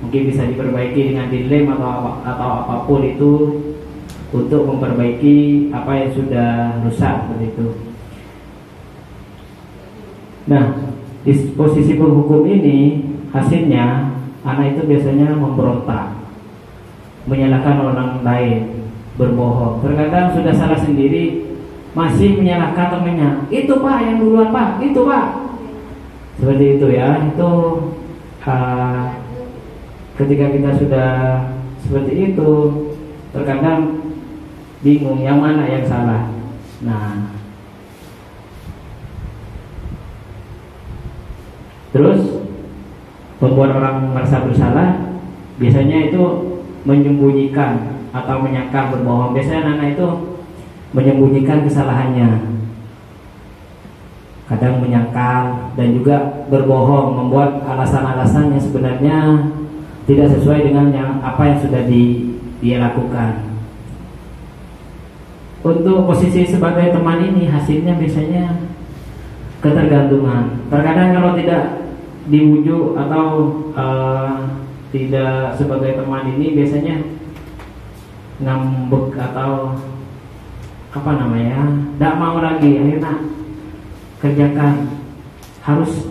mungkin bisa diperbaiki dengan dilem atau apapun itu untuk memperbaiki apa yang sudah rusak seperti itu. Nah, di posisi penghukum ini hasilnya anak itu biasanya memberontak, menyalahkan orang lain, berbohong. Terkadang sudah salah sendiri masih menyalahkan temannya. Itu pak yang duluan pak, itu pak. Seperti itu ya. Itu ketika kita sudah seperti itu, terkadang bingung yang mana yang salah. Nah, terus membuat orang merasa bersalah, biasanya itu menyembunyikan atau menyangkal berbohong. Biasanya anak itu menyembunyikan kesalahannya, kadang menyangkal dan juga berbohong, membuat alasan-alasan yang sebenarnya tidak sesuai dengan apa yang sudah dia lakukan. Untuk posisi sebagai teman ini hasilnya biasanya ketergantungan. Terkadang kalau tidak dibujuk atau tidak sebagai teman ini, biasanya ngambek atau tidak mau lagi. Ayo nak, kerjakan, harus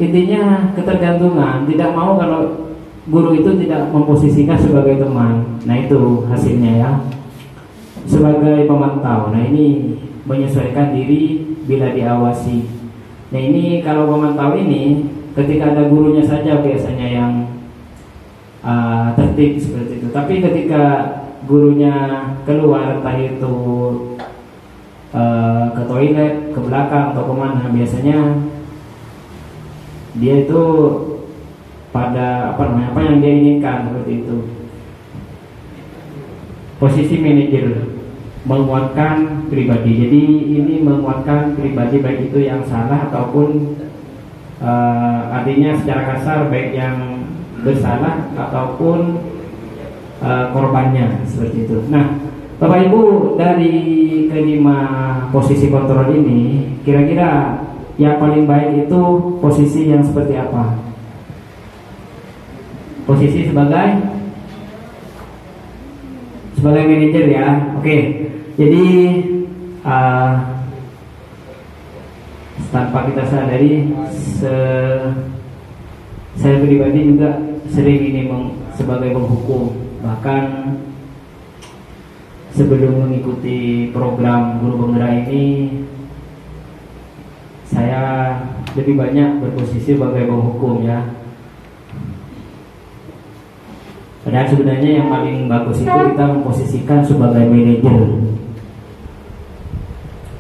intinya ketergantungan. Tidak mau kalau guru itu tidak memposisikan sebagai teman. Nah itu hasilnya ya, sebagai pemantau. Nah ini menyesuaikan diri bila diawasi. Nah ini kalau pemantau ini, ketika ada gurunya saja biasanya yang tertib seperti itu. Tapi ketika gurunya keluar, entah itu ke toilet, ke belakang atau kemana, biasanya dia itu pada apa yang dia inginkan, seperti itu. Posisi manajer menguatkan pribadi. Jadi ini menguatkan pribadi, baik itu yang salah ataupun artinya secara kasar baik yang bersalah ataupun korbannya, seperti itu. Nah, Bapak Ibu, dari kelima posisi kontrol ini, kira-kira yang paling baik itu posisi yang seperti apa? Posisi sebagai manajer ya. Oke. Jadi tanpa kita sadari, saya pribadi juga sering ini sebagai penghukum. Bahkan sebelum mengikuti program guru penggerak ini, saya lebih banyak berposisi sebagai penghukum ya. Padahal sebenarnya yang paling bagus itu kita memposisikan sebagai manajer.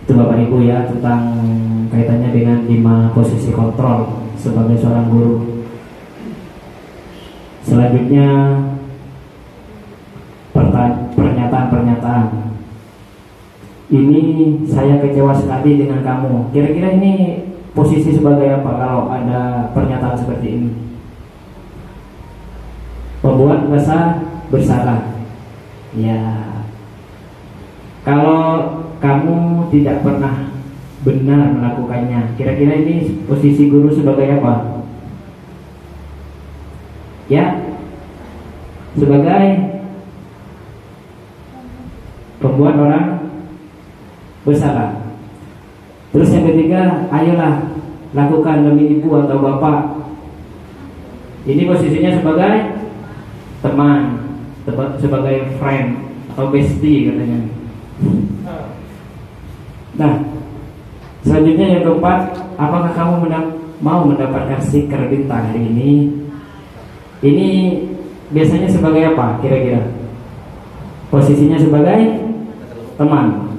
Itu Bapak Ibu ya, tentang kaitannya dengan 5 posisi kontrol sebagai seorang guru. Selanjutnya pernyataan. Ini saya kecewa sekali dengan kamu. Kira-kira ini posisi sebagai apa kalau ada pernyataan seperti ini? Membuat merasa bersalah. Ya, kalau kamu tidak pernah benar melakukannya, kira-kira ini posisi guru sebagai apa? Ya, sebagai pembuat orang bersalah. Terus yang ketiga, ayolah lakukan demi ibu atau bapak. Ini posisinya sebagai teman, sebagai friend atau bestie katanya. Nah, selanjutnya yang keempat, apakah kamu mau mendapatkan stiker bintang hari ini? Ini biasanya sebagai apa kira-kira? Posisinya sebagai teman.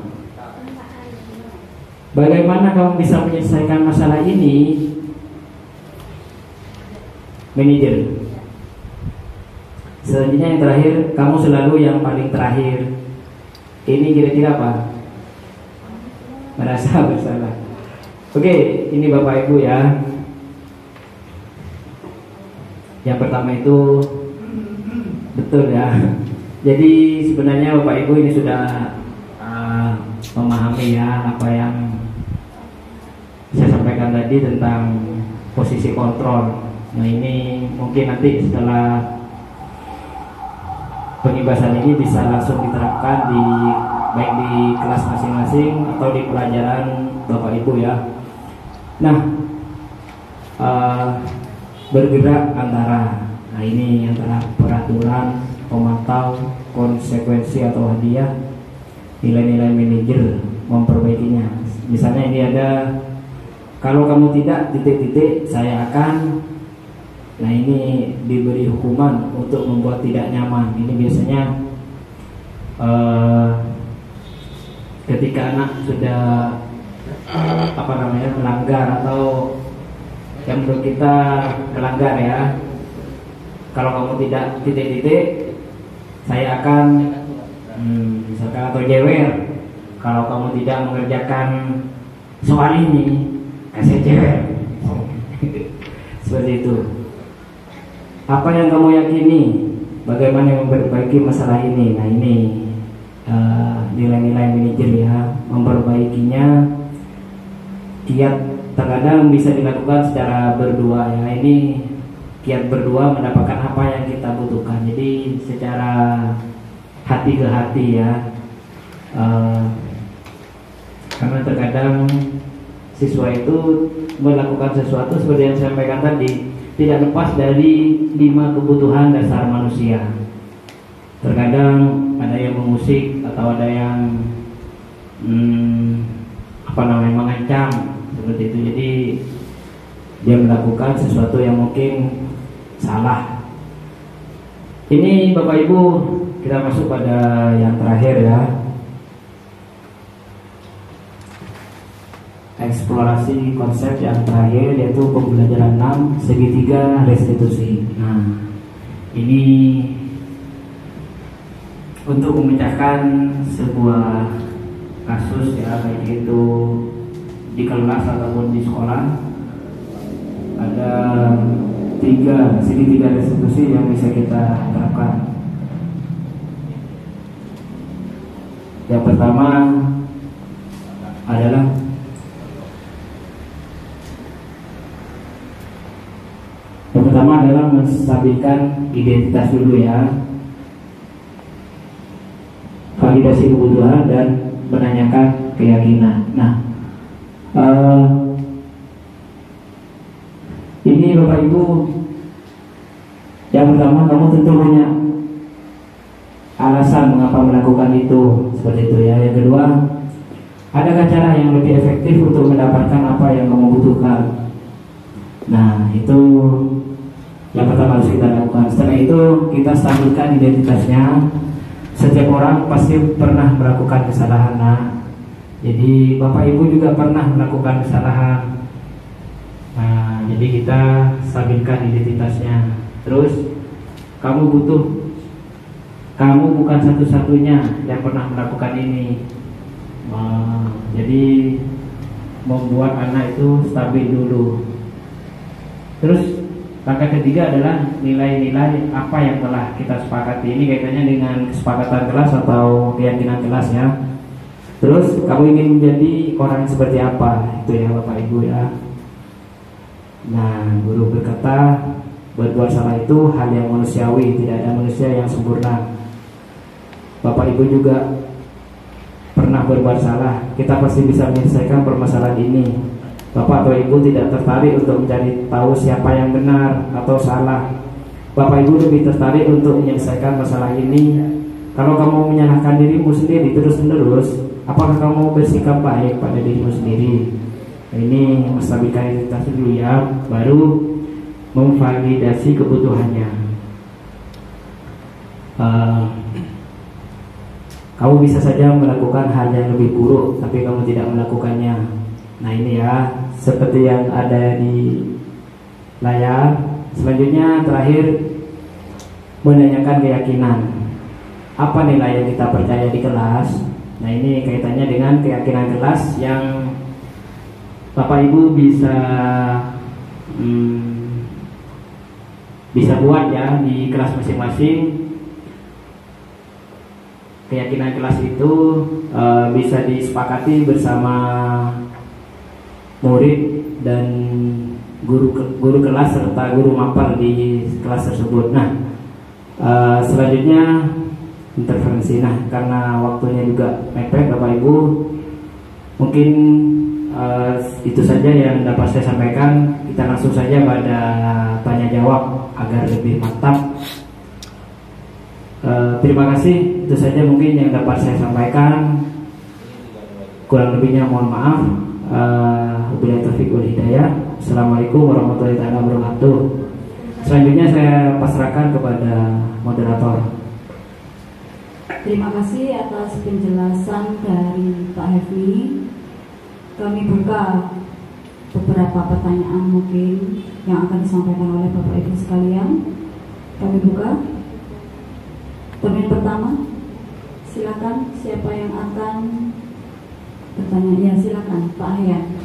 Bagaimana kamu bisa menyelesaikan masalah ini? Manajer. Selanjutnya yang terakhir, kamu selalu yang paling terakhir. Ini kira-kira apa? Merasa bersalah. Oke, ini Bapak Ibu ya. Yang pertama itu betul ya. Jadi sebenarnya Bapak Ibu ini sudah memahami ya apa yang saya sampaikan tadi tentang posisi kontrol. Nah, ini mungkin nanti setelah pengibasan ini bisa langsung diterapkan baik di kelas masing-masing atau di pelajaran Bapak Ibu ya. Nah, bergerak antara, nah ini antara peraturan, pemantau, konsekuensi atau hadiah, nilai-nilai manajer, memperbaikinya. Misalnya ini ada, kalau kamu tidak titik-titik, saya akan. Nah, ini diberi hukuman untuk membuat tidak nyaman. Ini biasanya ketika anak sudah melanggar atau yang menurut kita melanggar ya. Kalau kamu tidak titik-titik, saya akan misalkan atau jewer. Kalau kamu tidak mengerjakan soal ini, kasih jewer. Seperti itu. Apa yang kamu yakini? Bagaimana memperbaiki masalah ini? Nah, ini nilai-nilai manajer ya. Memperbaikinya kiat terkadang bisa dilakukan secara berdua ya. Ini kiat berdua mendapatkan apa yang kita butuhkan. Jadi secara hati ke hati ya. Karena terkadang siswa itu melakukan sesuatu seperti yang saya sampaikan tadi, tidak lepas dari 5 kebutuhan dasar manusia. Terkadang ada yang mengusik atau ada yang mengancam seperti itu. Jadi dia melakukan sesuatu yang mungkin salah. Ini Bapak Ibu, kita masuk pada yang terakhir ya. eksplorasi konsep yang terakhir, yaitu pembelajaran 6 segitiga restitusi. Nah, ini untuk memecahkan sebuah kasus ya, baik itu di kelas ataupun di sekolah, ada 3 segitiga restitusi yang bisa kita terapkan. Yang pertama adalah menstabilkan identitas dulu ya, validasi kebutuhan dan menanyakan keyakinan. Nah, ini Bapak Ibu, yang pertama kamu tentu punya alasan mengapa melakukan itu, seperti itu ya. Yang kedua, adakah cara yang lebih efektif untuk mendapatkan apa yang kamu butuhkan? Nah, itu yang pertama harus kita lakukan. Setelah itu kita stabilkan identitasnya. Setiap orang pasti pernah melakukan kesalahan. Nah, jadi Bapak Ibu juga pernah melakukan kesalahan. Nah, jadi kita stabilkan identitasnya. Terus kamu bukan satu-satunya yang pernah melakukan ini. Jadi membuat anak itu stabil dulu. Terus langkah ketiga adalah nilai-nilai apa yang telah kita sepakati. Ini kaitannya dengan kesepakatan kelas atau keyakinan kelas ya. Terus kamu ingin menjadi orang seperti apa? Itu ya Bapak Ibu ya. Nah, guru berkata berbuat salah itu hal yang manusiawi, tidak ada manusia yang sempurna. Bapak Ibu juga pernah berbuat salah. Kita pasti bisa menyelesaikan permasalahan ini. Bapak atau Ibu tidak tertarik untuk mencari tahu siapa yang benar atau salah. Bapak Ibu lebih tertarik untuk menyelesaikan masalah ini. Kalau kamu menyalahkan dirimu sendiri terus-menerus, apakah kamu bersikap baik pada dirimu sendiri? Ini menstabilkan identitas dulu ya, baru memvalidasi kebutuhannya. Kamu bisa saja melakukan hal yang lebih buruk, tapi kamu tidak melakukannya. Nah ini ya, seperti yang ada di layar. Selanjutnya terakhir, menanyakan keyakinan. Apa nilai yang kita percaya di kelas? Nah ini kaitannya dengan keyakinan kelas yang Bapak Ibu bisa buat ya di kelas masing-masing. Keyakinan kelas itu bisa disepakati bersama murid dan guru kelas serta guru mapel di kelas tersebut. Nah, selanjutnya intervensi. Nah, karena waktunya juga mepet Bapak Ibu, mungkin itu saja yang dapat saya sampaikan. Kita langsung saja pada tanya jawab agar lebih mantap. Terima kasih. Itu saja mungkin yang dapat saya sampaikan. Kurang lebihnya mohon maaf. Wabillahi taufiq wal hidayah. Assalamualaikum warahmatullahi wabarakatuh. Selanjutnya saya pasrahkan kepada moderator. Terima kasih atas penjelasan dari Pak Hefni. Kami buka beberapa pertanyaan mungkin yang akan disampaikan oleh Bapak Ibu sekalian. Kami buka. Pertanyaan pertama, silakan siapa yang akan bertanya? Ya silakan Pak Ahyan.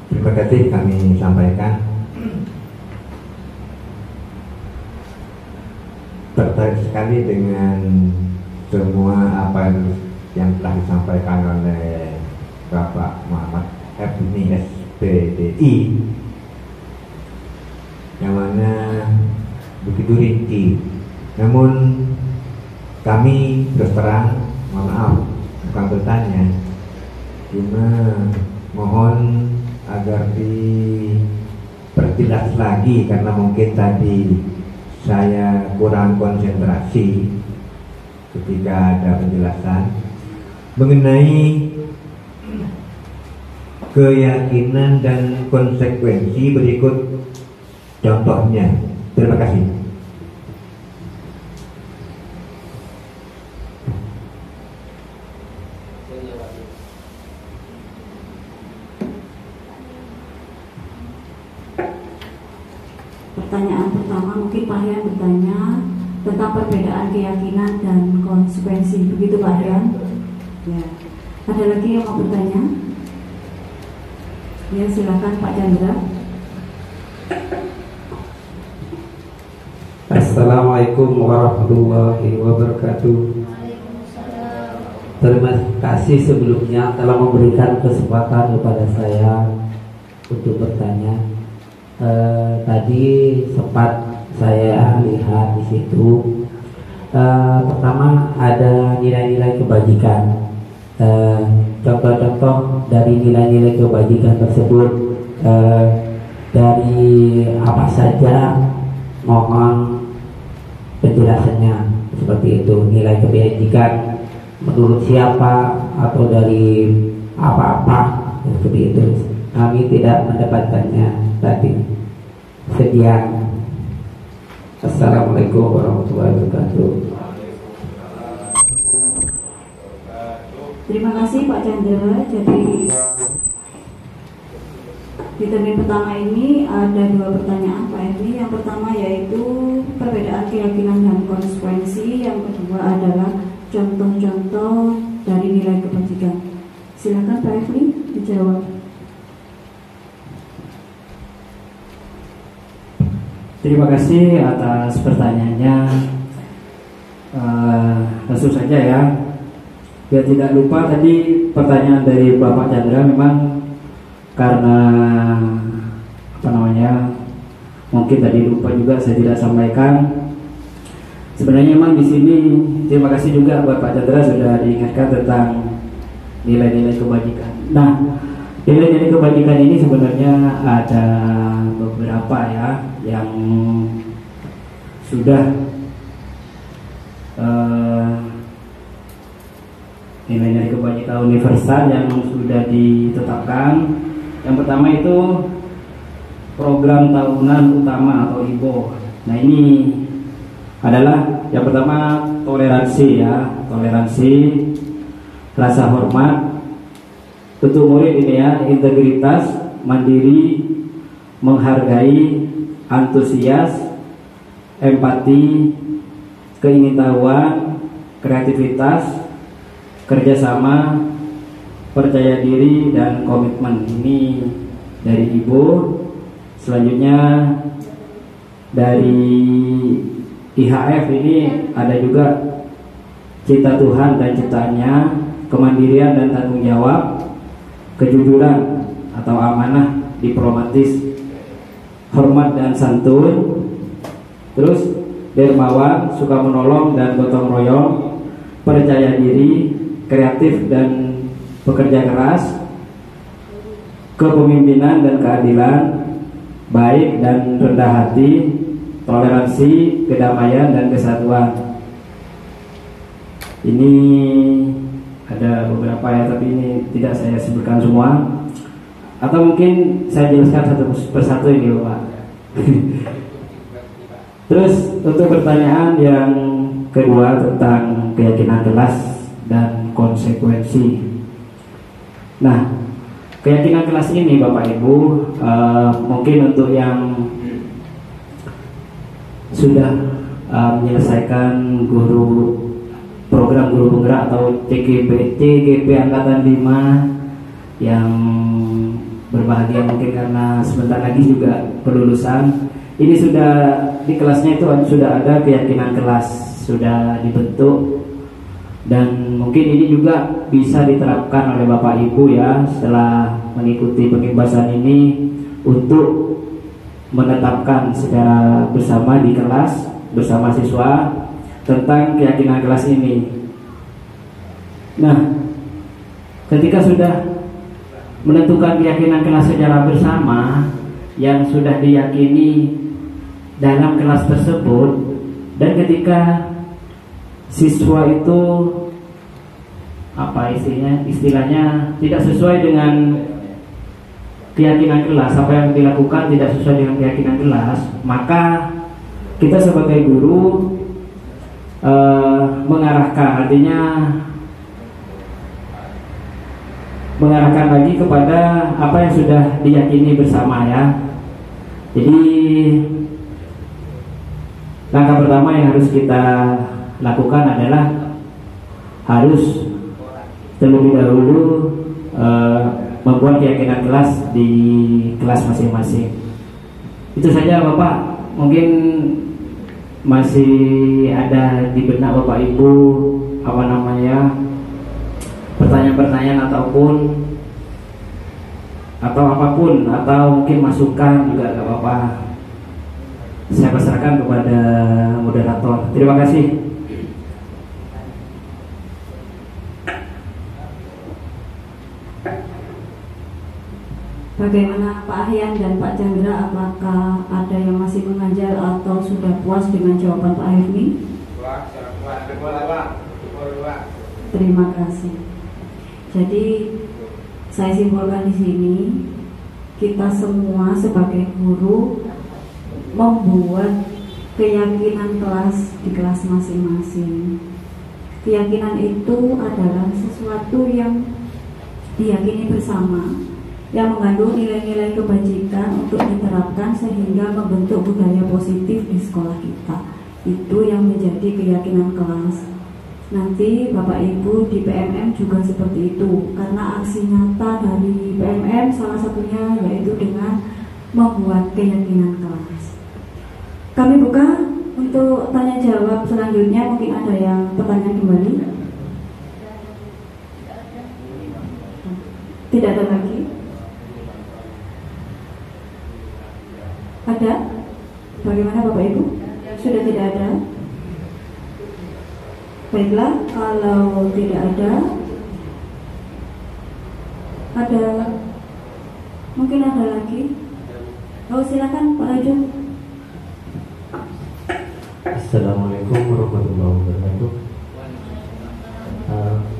Terima kasih kami sampaikan. Tertarik sekali dengan semua apa yang telah disampaikan oleh Bapak Muhammad Hefni SPDI, yang mana begitu rinci. Namun kami terus terang, mohon maaf, bukan bertanya, cuma mohon agar diperjelas lagi karena mungkin tadi saya kurang konsentrasi ketika ada penjelasan mengenai keyakinan dan konsekuensi. Berikut contohnya Terima kasih. Pertanyaan pertama mungkin Pak Rian bertanya tentang perbedaan keyakinan dan konsekuensi, begitu Pak Rian? Ya. Ada lagi yang mau bertanya? Ya, silakan Pak Chandra. Assalamualaikum warahmatullahi wabarakatuh. Terima kasih sebelumnya telah memberikan kesempatan kepada saya untuk bertanya. Tadi sempat saya lihat di situ. Pertama ada nilai-nilai kebajikan. Contoh-contoh dari nilai-nilai kebajikan tersebut, dari apa saja, mohon penjelasannya seperti itu. Nilai kebajikan menurut siapa atau dari apa-apa seperti itu. Kami tidak mendapatkannya tadi. Sekian. Assalamualaikum warahmatullahi wabarakatuh. Terima kasih Pak Chandra. Jadi di termin pertama ini ada dua pertanyaan Pak Efni. Yang pertama yaitu perbedaan keyakinan dan konsekuensi. Yang kedua adalah contoh-contoh dari nilai kebajikan. Silakan Pak Efni dijawab. Terima kasih atas pertanyaannya. Langsung saja ya. Biar tidak lupa, tadi pertanyaan dari Bapak Chandra memang karena mungkin tadi lupa juga saya tidak sampaikan. Sebenarnya memang di sini terima kasih juga buat Pak Chandra sudah diingatkan tentang nilai-nilai kebajikan. Nah, nilai-nilai kebajikan ini sebenarnya ada beberapa ya yang sudah nilai-nilai kebajikan universal yang sudah ditetapkan. Yang pertama itu program tahunan utama atau IBO. Nah, ini adalah yang pertama toleransi ya, toleransi, rasa hormat untuk murid ini ya, integritas, mandiri, menghargai, antusias, empati, keingintahuan, kreativitas, kerjasama, percaya diri, dan komitmen. Ini dari Ibu. Selanjutnya dari IHF ini ada juga cinta Tuhan dan ciptaannya, kemandirian dan tanggung jawab, kejujuran atau amanah diplomatis, hormat dan santun, terus dermawan, suka menolong dan gotong royong, percaya diri, kreatif dan bekerja keras, kepemimpinan dan keadilan, baik dan rendah hati, toleransi, kedamaian dan kesatuan. Ini ada beberapa ya, tapi ini tidak saya sebutkan semua. Atau mungkin saya jelaskan satu persatu ini Pak. Terus untuk pertanyaan yang kedua tentang keyakinan kelas dan konsekuensi. Nah, keyakinan kelas ini Bapak Ibu, mungkin untuk yang sudah menyelesaikan program guru penggerak atau TGP Angkatan 5 yang berbahagia mungkin karena sebentar lagi juga kelulusan. Ini sudah di kelasnya itu sudah ada keyakinan kelas, sudah dibentuk, dan mungkin ini juga bisa diterapkan oleh Bapak Ibu ya setelah mengikuti pengibasan ini untuk menetapkan secara bersama di kelas bersama siswa tentang keyakinan kelas ini. Nah, ketika sudah menentukan keyakinan kelas secara bersama yang sudah diyakini dalam kelas tersebut, dan ketika siswa itu istilahnya tidak sesuai dengan keyakinan kelas, apa yang dilakukan tidak sesuai dengan keyakinan kelas, maka kita sebagai guru mengarahkan, artinya mengarahkan lagi kepada apa yang sudah diyakini bersama ya. Jadi langkah pertama yang harus kita lakukan adalah harus terlebih dahulu membuat keyakinan kelas di kelas masing-masing. Itu saja Bapak, mungkin masih ada di benak Bapak Ibu pertanyaan-pertanyaan ataupun apapun, atau mungkin masukan juga gak apa-apa. Saya pasrahkan kepada moderator. Terima kasih. Bagaimana Pak Ahyan dan Pak Chandra, apakah ada yang masih mengajar atau sudah puas dengan jawaban Pak Herni? Terima kasih. Jadi saya simpulkan di sini, kita semua sebagai guru membuat keyakinan kelas di kelas masing-masing. Keyakinan itu adalah sesuatu yang diyakini bersama, yang mengandung nilai-nilai kebajikan untuk diterapkan sehingga membentuk budaya positif di sekolah kita. Itu yang menjadi keyakinan kelas. Nanti Bapak Ibu di PMM juga seperti itu, karena aksi nyata dari PMM salah satunya yaitu dengan membuat keyakinan kelas. Kami buka untuk tanya jawab selanjutnya. Mungkin ada yang pertanyaan kembali? Tidak ada lagi? Ada? Bagaimana Bapak Ibu? Sudah tidak ada? Baiklah, kalau tidak ada mungkin ada lagi. Oh, silakan Pak Raju. Assalamualaikum warahmatullahi wabarakatuh.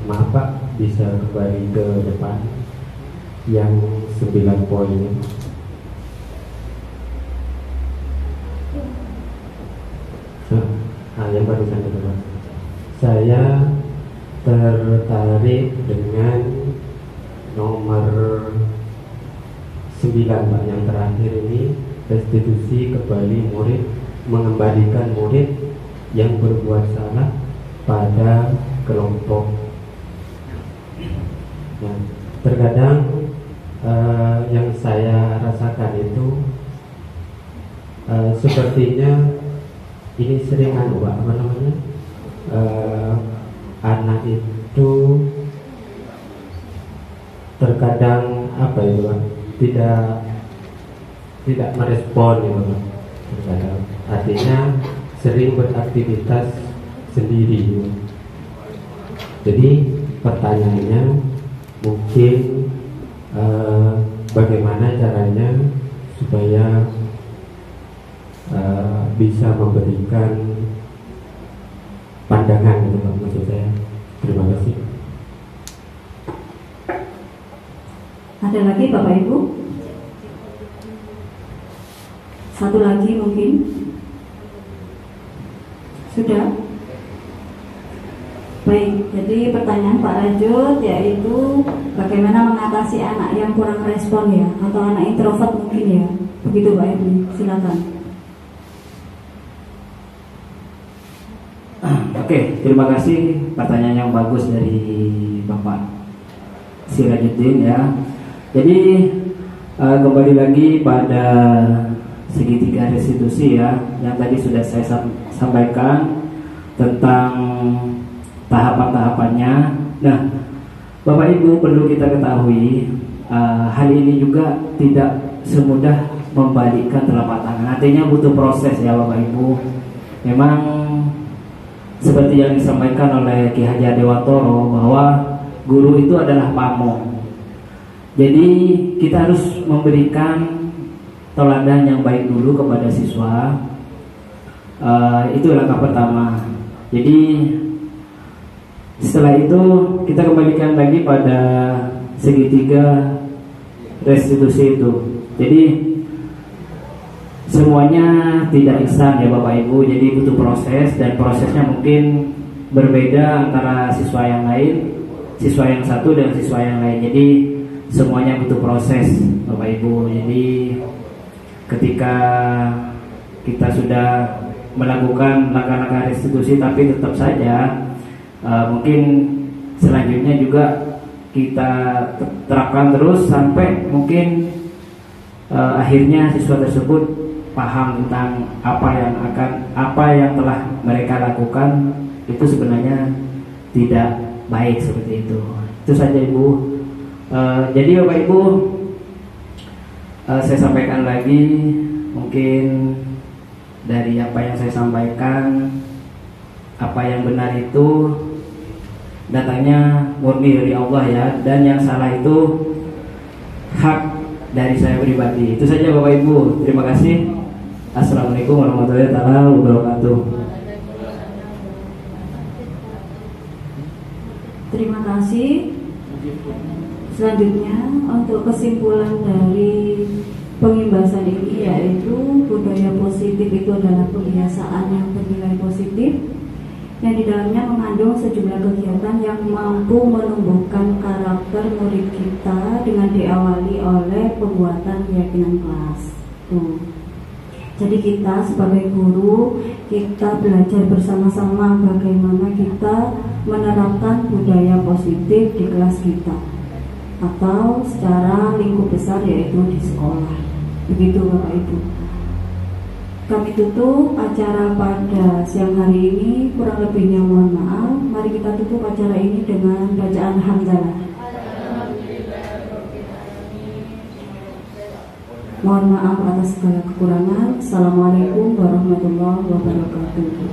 Maaf Pak, bisa kembali ke depan yang 9 poin. Yang barusan itu Pak, saya tertarik dengan nomor 9 Pak, yang terakhir ini, restitusi kembali murid, mengembalikan murid yang berbuat salah pada kelompok. Nah, terkadang yang saya rasakan itu sepertinya ini sering anak itu terkadang tidak merespon terkadang, artinya sering beraktivitas sendiri. Jadi pertanyaannya mungkin bagaimana caranya supaya bisa memberikan pandangan gitu Pak, maksud saya. Terima kasih. Ada lagi Bapak Ibu? Satu lagi mungkin? Sudah? Baik, jadi pertanyaan Pak Rajut yaitu bagaimana mengatasi anak yang kurang respon ya, atau anak introvert mungkin ya. Begitu Pak Ibu, silakan. Oke, terima kasih, pertanyaan yang bagus dari Bapak Sirajuddin ya. Jadi kembali lagi pada segitiga restitusi ya, yang tadi sudah saya sampaikan tentang tahapan-tahapannya. Nah, Bapak Ibu perlu kita ketahui, hal ini juga tidak semudah membalikkan telapak tangan. Artinya butuh proses ya Bapak Ibu. Memang seperti yang disampaikan oleh Ki Haji Adewatoro bahwa guru itu adalah pamong. Jadi kita harus memberikan teladan yang baik dulu kepada siswa. Itu langkah pertama. Jadi setelah itu kita kembalikan lagi pada segitiga restitusi itu. Jadi semuanya tidak instan ya Bapak Ibu, jadi butuh proses, dan prosesnya mungkin berbeda antara siswa yang lain, siswa yang satu dan siswa yang lain. Jadi semuanya butuh proses Bapak Ibu. Jadi ketika kita sudah melakukan langkah-langkah restitusi, tapi tetap saja mungkin selanjutnya juga kita terapkan terus sampai mungkin akhirnya siswa tersebut paham tentang apa yang telah mereka lakukan itu sebenarnya tidak baik seperti itu. Itu saja Ibu. Jadi Bapak Ibu, saya sampaikan lagi, mungkin dari apa yang saya sampaikan, apa yang benar itu datangnya murni dari Allah ya, dan yang salah itu hak dari saya pribadi. Itu saja Bapak Ibu. Terima kasih. Assalamualaikum warahmatullahi wabarakatuh. Terima kasih. Selanjutnya untuk kesimpulan dari pengimbasan ini, yaitu budaya positif itu adalah kebiasaan yang bernilai positif yang di dalamnya mengandung sejumlah kegiatan yang mampu menumbuhkan karakter murid kita dengan diawali oleh pembuatan keyakinan kelas. Jadi kita sebagai guru, kita belajar bersama-sama bagaimana kita menerapkan budaya positif di kelas kita, atau secara lingkup besar yaitu di sekolah. Begitu Bapak Ibu. Kami tutup acara pada siang hari ini, kurang lebihnya mohon maaf. Mari kita tutup acara ini dengan bacaan hamdalah. Mohon maaf atas segala kekurangan. Assalamualaikum warahmatullahi wabarakatuh.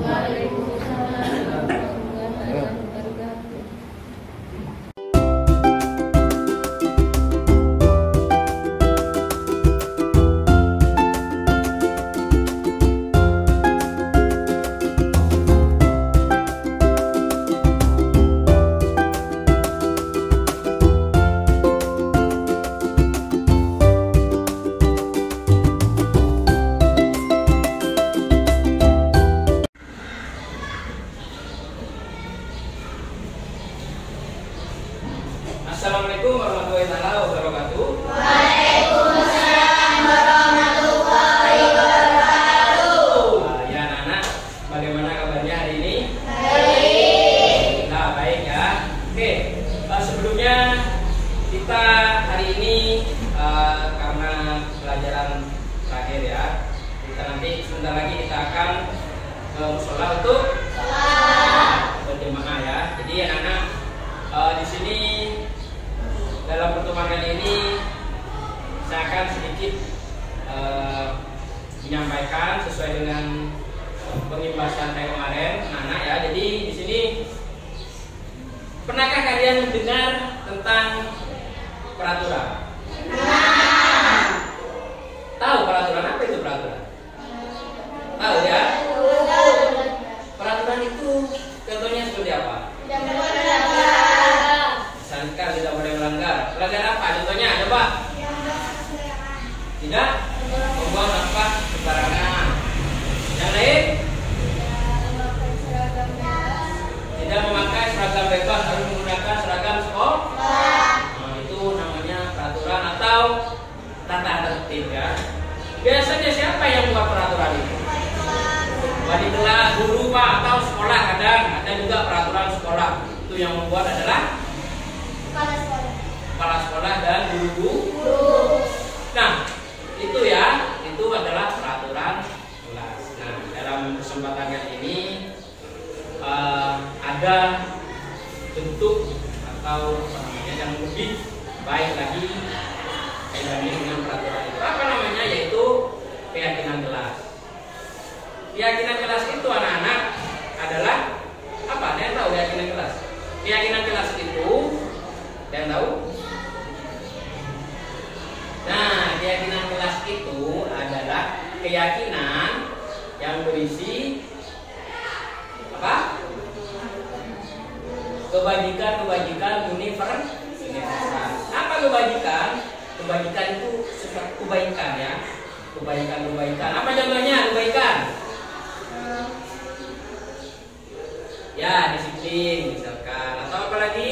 Assalamualaikum warahmatullahi wabarakatuh. Waalaikumsalam warahmatullahi wabarakatuh. Ya anak-anak, bagaimana kabarnya hari ini? Baik. Nah, baik ya. Oke, sebelumnya kita hari ini karena pelajaran terakhir ya, kita nanti sebentar lagi kita akan ke musola untuk berjemaah ya. Jadi anak-anak di sini dalam pertemuan kali ini saya akan sedikit menyampaikan sesuai dengan pengimbasan saya kemarin, anak-anak ya. Jadi di sini pernahkah kalian mendengar tentang peraturan? Tahu peraturan apa itu peraturan? Tahu ya? Peraturan itu contohnya seperti apa? Misalkan tidak boleh melanggar. Melanggar apa? Contohnya coba. Tidak membuang sampah sembarangan. Yang lain? Tidak memakai seragam bebas, harus menggunakan seragam sekolah. Nah, itu namanya peraturan atau tata tertib ya. Biasanya siapa yang membuat peraturan itu? Wali kelas, guru pak, atau sekolah. Kadang ada juga peraturan sekolah. Itu yang membuat adalah kepala sekolah dan guru. Nah, itu ya, itu adalah peraturan kelas. Nah, dalam kesempatan kali ini ada bentuk atau apa namanya yang lebih baik lagi dibanding dengan peraturan itu. Apa namanya? Yaitu keyakinan kelas. Keyakinan kelas itu anak-anak adalah apa? Ada yang tahu keyakinan kelas? Keyakinan kelas itu, ada yang tahu? Nah, keyakinan kelas itu adalah keyakinan yang berisi apa? Kebajikan universal. Apa kebajikan? Kebajikan itu sesuatu kebaikan ya. Kebaikan. Apa contohnya kebaikan? Ya, disiplin misalkan. Atau apa lagi?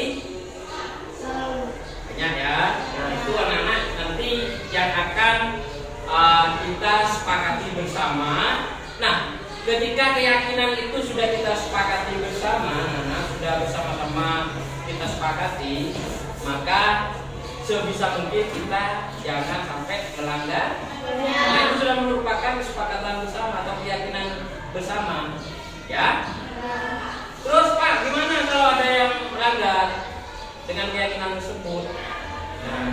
Banyak ya. Nah, itu anak-anak nanti yang akan kita sepakati bersama. Nah, ketika keyakinan itu sudah kita sepakati bersama, sudah bersama-sama kita sepakati, maka sebisa mungkin kita jangan sampai melanggar. Nah, itu sudah merupakan kesepakatan bersama atau keyakinan bersama, ya. Terus Pak, gimana kalau ada yang melanggar dengan keyakinan tersebut? Nah,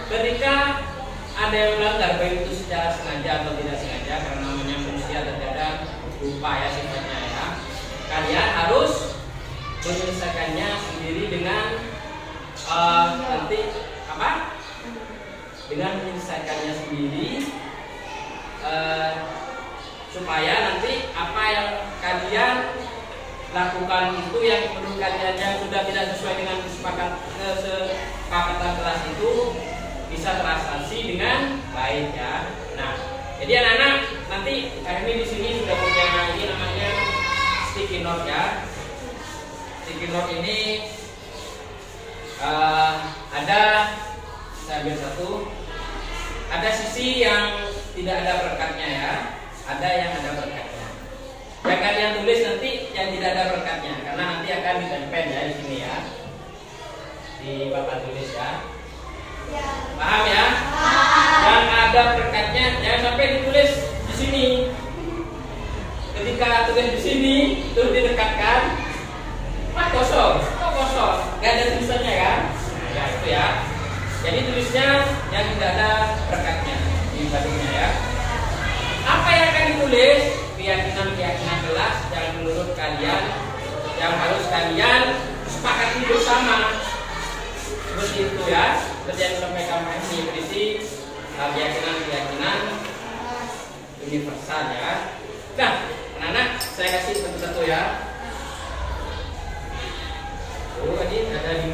ketika ada yang melanggar, baik itu secara sengaja atau tidak sengaja, karena namanya manusia terkadang lupa ya sifatnya ya. Kalian harus menyelesaikannya sendiri dengan nanti apa? Dengan menyelesaikannya sendiri supaya nanti apa yang kalian lakukan itu yang menurut kalian yang sudah tidak sesuai dengan kesepakatan kelas itu bisa terasasi dengan baik ya. Nah, jadi anak-anak nanti kami di sini sudah punya ini namanya sticky note ya. Sticky note ini ada, saya ambil satu. Ada sisi yang tidak ada perekatnya ya, ada yang ada perekatnya. Yang kalian tulis nanti yang tidak ada perekatnya, karena nanti akan ditempel ya di sini ya, di papan tulis ya. Paham ya? Yang ada perekatnya jangan sampai ditulis di sini. Ketika tulis di sini terus didekatkan, kosong, kosong, nggak ada tulisannya kan? Ya itu ya. Jadi tulisnya yang tidak ada perekatnya di bagiannya ya. Apa yang akan ditulis? Keyakinan kelas yang menurut kalian yang harus kalian sepakati bersama. Seperti itu ya. Seperti yang disampaikan Pak Edi, berisi keyakinan universal ya. Nah, anak-anak saya kasih satu-satu ya. Oh, tadi ada 5, 2,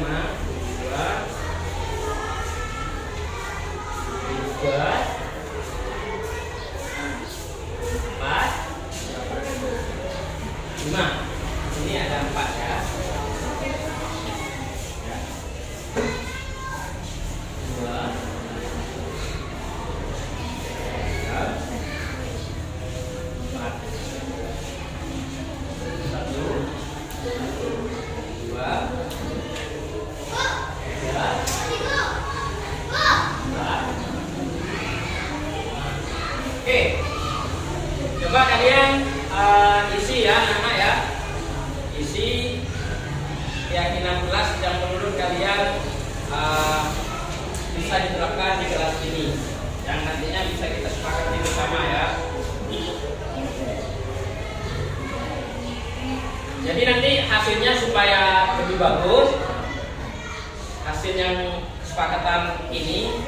3, 4, 5. Ini ada 4 ya. 2, 3, 4. Oke, coba kalian isi ya anak-anak ya, isi keyakinan kelas yang menurut kalian bisa diterapkan di kelas ini, yang nantinya bisa kita sepakati bersama ya. Jadi nanti hasilnya supaya lebih bagus, hasil yang kesepakatan ini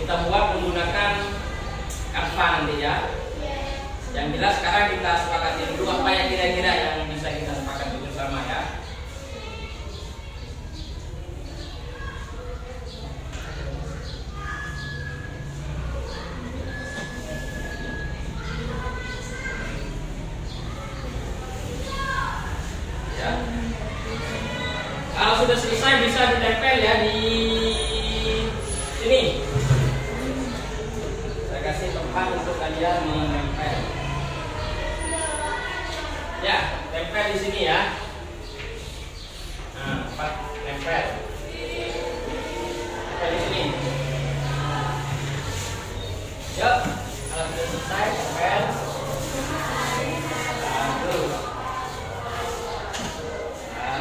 kita buat menggunakan Canva nanti ya. Yang jelas sekarang kita sepakati dulu apa yang kira-kira yang bisa kita sepakati bersama ya. Kalau sudah selesai bisa ditempel ya di sini. Saya kasih tempat untuk kalian menempel. Ya, tempel di sini ya. Nah, tempat tempel. Tempel di sini. Yuk, kalau sudah selesai tempel.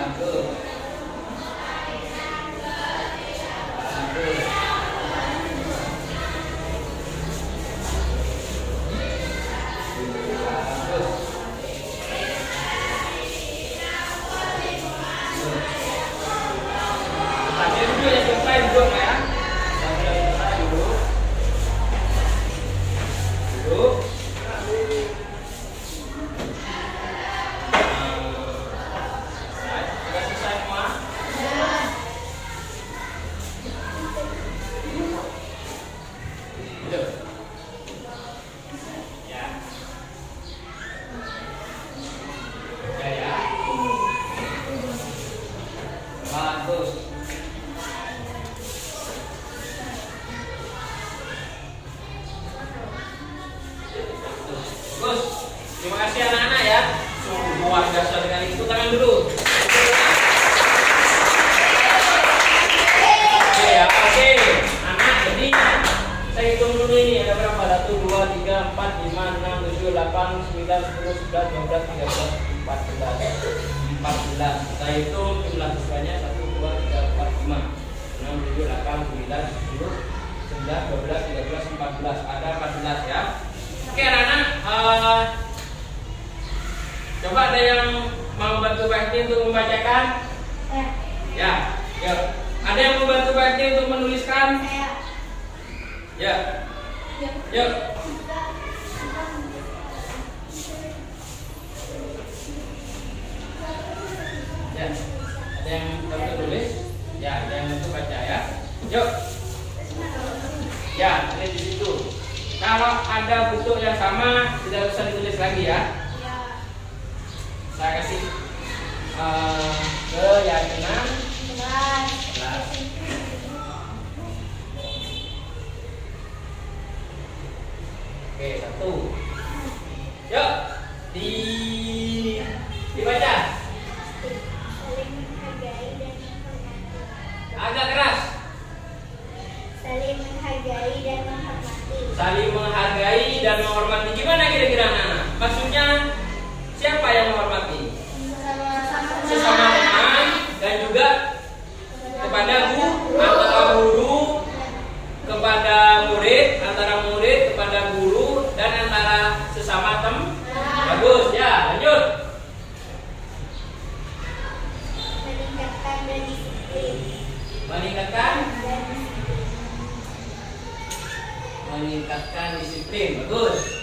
Bagus. Kita hitung jumlah siswanya 1, 2, 3, 4, 5, 6, 7, 8, 9, 10, 11, 12, 13, 14. Ada 14 ya. Oke anak-anak, coba ada yang mau bantu Pak Ekti untuk membacakan? Ya, yuk. Ada yang mau bantu Pak Ekti untuk menuliskan? Ya, yuk. Ya, ada yang bantu tulis? Ya, ada yang bantu baca ya. Yuk. Ya, lihat di situ. Kalau ada bentuk yang sama, tidak usah ditulis lagi ya. Saya kasih keyakinan. Oke, 1. Yuk, dibaca. Agak keras. Saling menghargai dan menghormati. Saling menghargai dan menghormati. Gimana kira-kira anak? Maksudnya siapa yang menghormati? Sesama teman dan juga kepada guru, antara guru kepada murid, antara murid kepada guru, dan antara sesama teman. Bagus ya, lanjut. Meningkatkan dan disiplin. Meningkatkan disiplin. Bagus.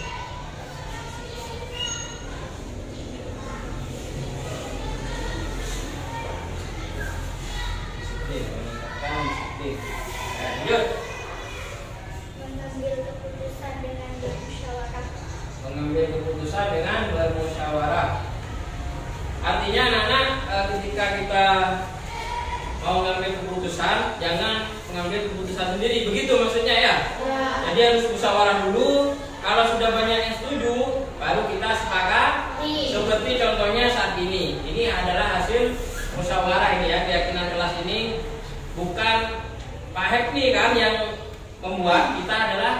Meningkatkan disiplin. Lanjut. Mengambil keputusan dengan bermusyawarah. Mengambil keputusan dengan bermusyawarah. Artinya anak-anak, ketika kita mau mengambil keputusan, jangan mengambil keputusan sendiri. Begitu maksudnya ya. Jadi harus musyawarah dulu. Kalau sudah banyak yang setuju, baru kita sepakat. Seperti contohnya saat ini. Ini adalah hasil musyawarah ini ya. Keyakinan kelas ini bukan Pak Hepni kan yang membuat, kita adalah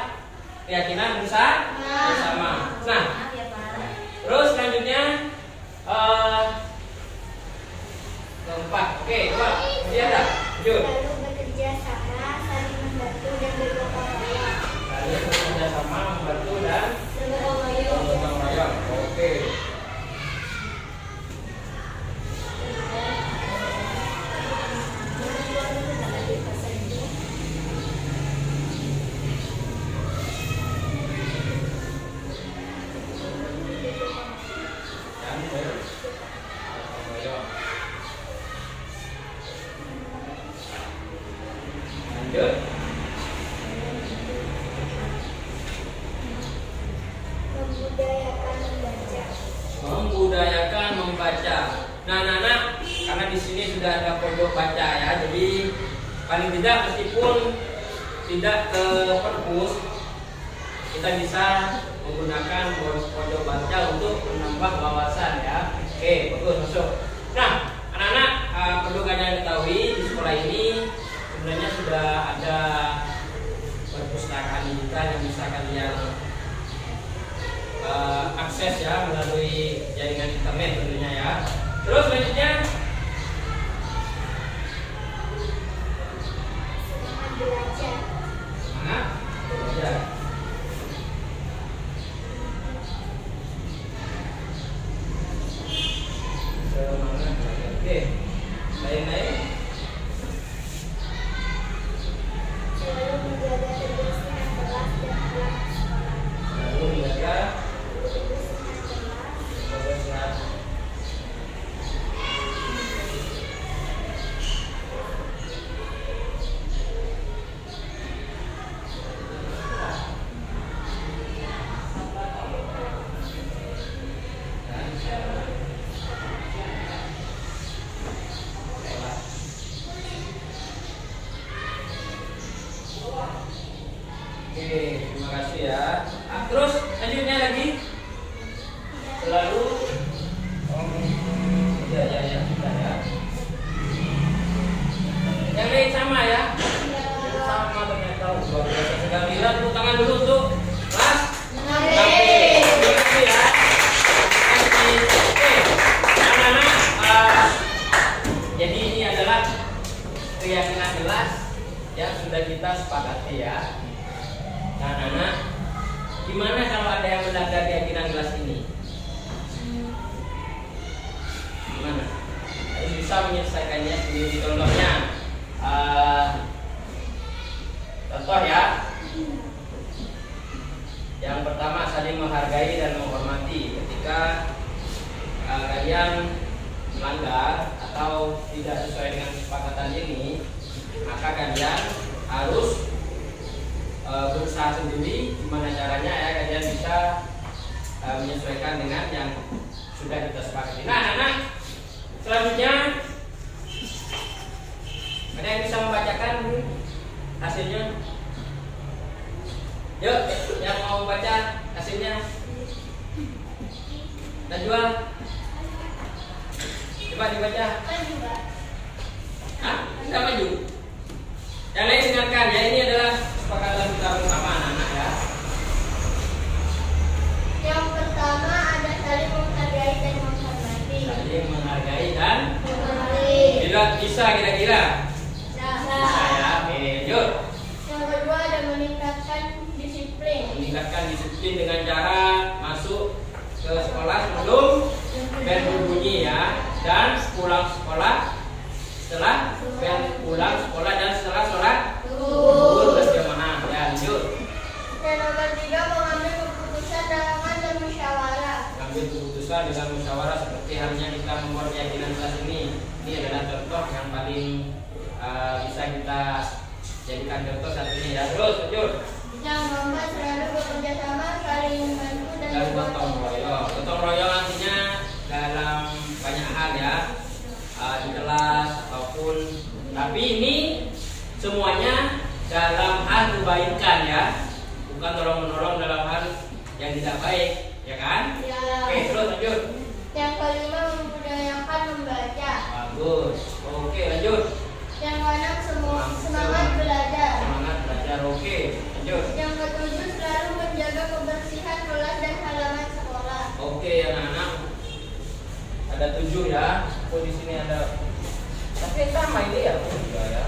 keyakinan bersama. Nah, terus selanjutnya keempat. Oke, coba dia ada. Lanjut. Lalu bekerja sama, saling membantu dan bergotong royong. Lalu bekerja sama, membantu dan bergotong royong. Oke. Membudayakan membaca. Nah, anak-anak, karena di sini sudah ada pojok baca ya, jadi paling tidak meskipun tidak ke perpus, kita bisa menggunakan pojok baca untuk menambah wawasan ya. Oke, bagus, masuk. Nah, anak-anak, perlu kalian ketahui di sekolah ini sebenarnya sudah ada perpustakaan digital yang bisa kalian akses ya melalui jaringan internet tentunya ya. Terus selanjutnya semangat belajar. Semangat belajar. Oke, lain-lain. Selalu menjaga kebersihan kelas dan alat sekolah. Selalu menjaga kebersihan. kita sepakati ya. Nah, anak, gimana kalau ada yang melanggar keyakinan kelas ini? Gimana? Harus bisa menyelesaikannya sendiri. Contohnya, contoh ya. Yang pertama, saling menghargai dan menghormati. Ketika kalian melanggar atau tidak sesuai dengan kesepakatan ini, maka kalian harus berusaha sendiri gimana caranya ya kalian bisa menyesuaikan dengan yang sudah kita sepakati. Nah, anak, selanjutnya ada yang bisa membacakan hasilnya? Yuk, yang mau baca hasilnya. Najwa, coba dibaca. Hah? Enggak maju. Yang lain dengarkan ya, ini adalah kesepakatan kita bersama anak-anak ya. Yang pertama ada saling menghargai dan menghormati. Saling menghargai dan Menghormati. tidak bisa kira-kira. Bisa ya. Oke, yuk. Yang kedua ada meningkatkan disiplin. Meningkatkan disiplin dengan cara masuk ke sekolah sebelum bel berbunyi ya, dan pulang sekolah setelah bel pulang sekolah dan setelah sholat zuhur berjamaah. Ya, lanjut. Dan nomor 3 mengambil keputusan dengan musyawarah. Mengambil keputusan dengan musyawarah seperti halnya kita membuat keyakinan kelas ini. Ini adalah contoh yang paling bisa kita jadikan contoh saat ini ya. Terus lanjut. Yang keempat selalu bekerja sama, saling membantu dan gotong royong. Gotong royong artinya dalam banyak hal ya, di kelas ataupun, tapi ini semuanya dalam hal kebaikan ya, bukan tolong menolong dalam hal yang tidak baik, ya kan? Ya. Oke, terus lanjut. Yang kelima membudayakan membaca. Bagus. Oke, lanjut. Yang keenam semangat belajar. Semangat belajar. Oke, lanjut. Yang ketujuh selalu menjaga kebersihan kelas dan halaman sekolah. Oke, anak-anak. Ada 7 ya. Oh, di sini ada. Tapi sama ini ya, oh iya ya.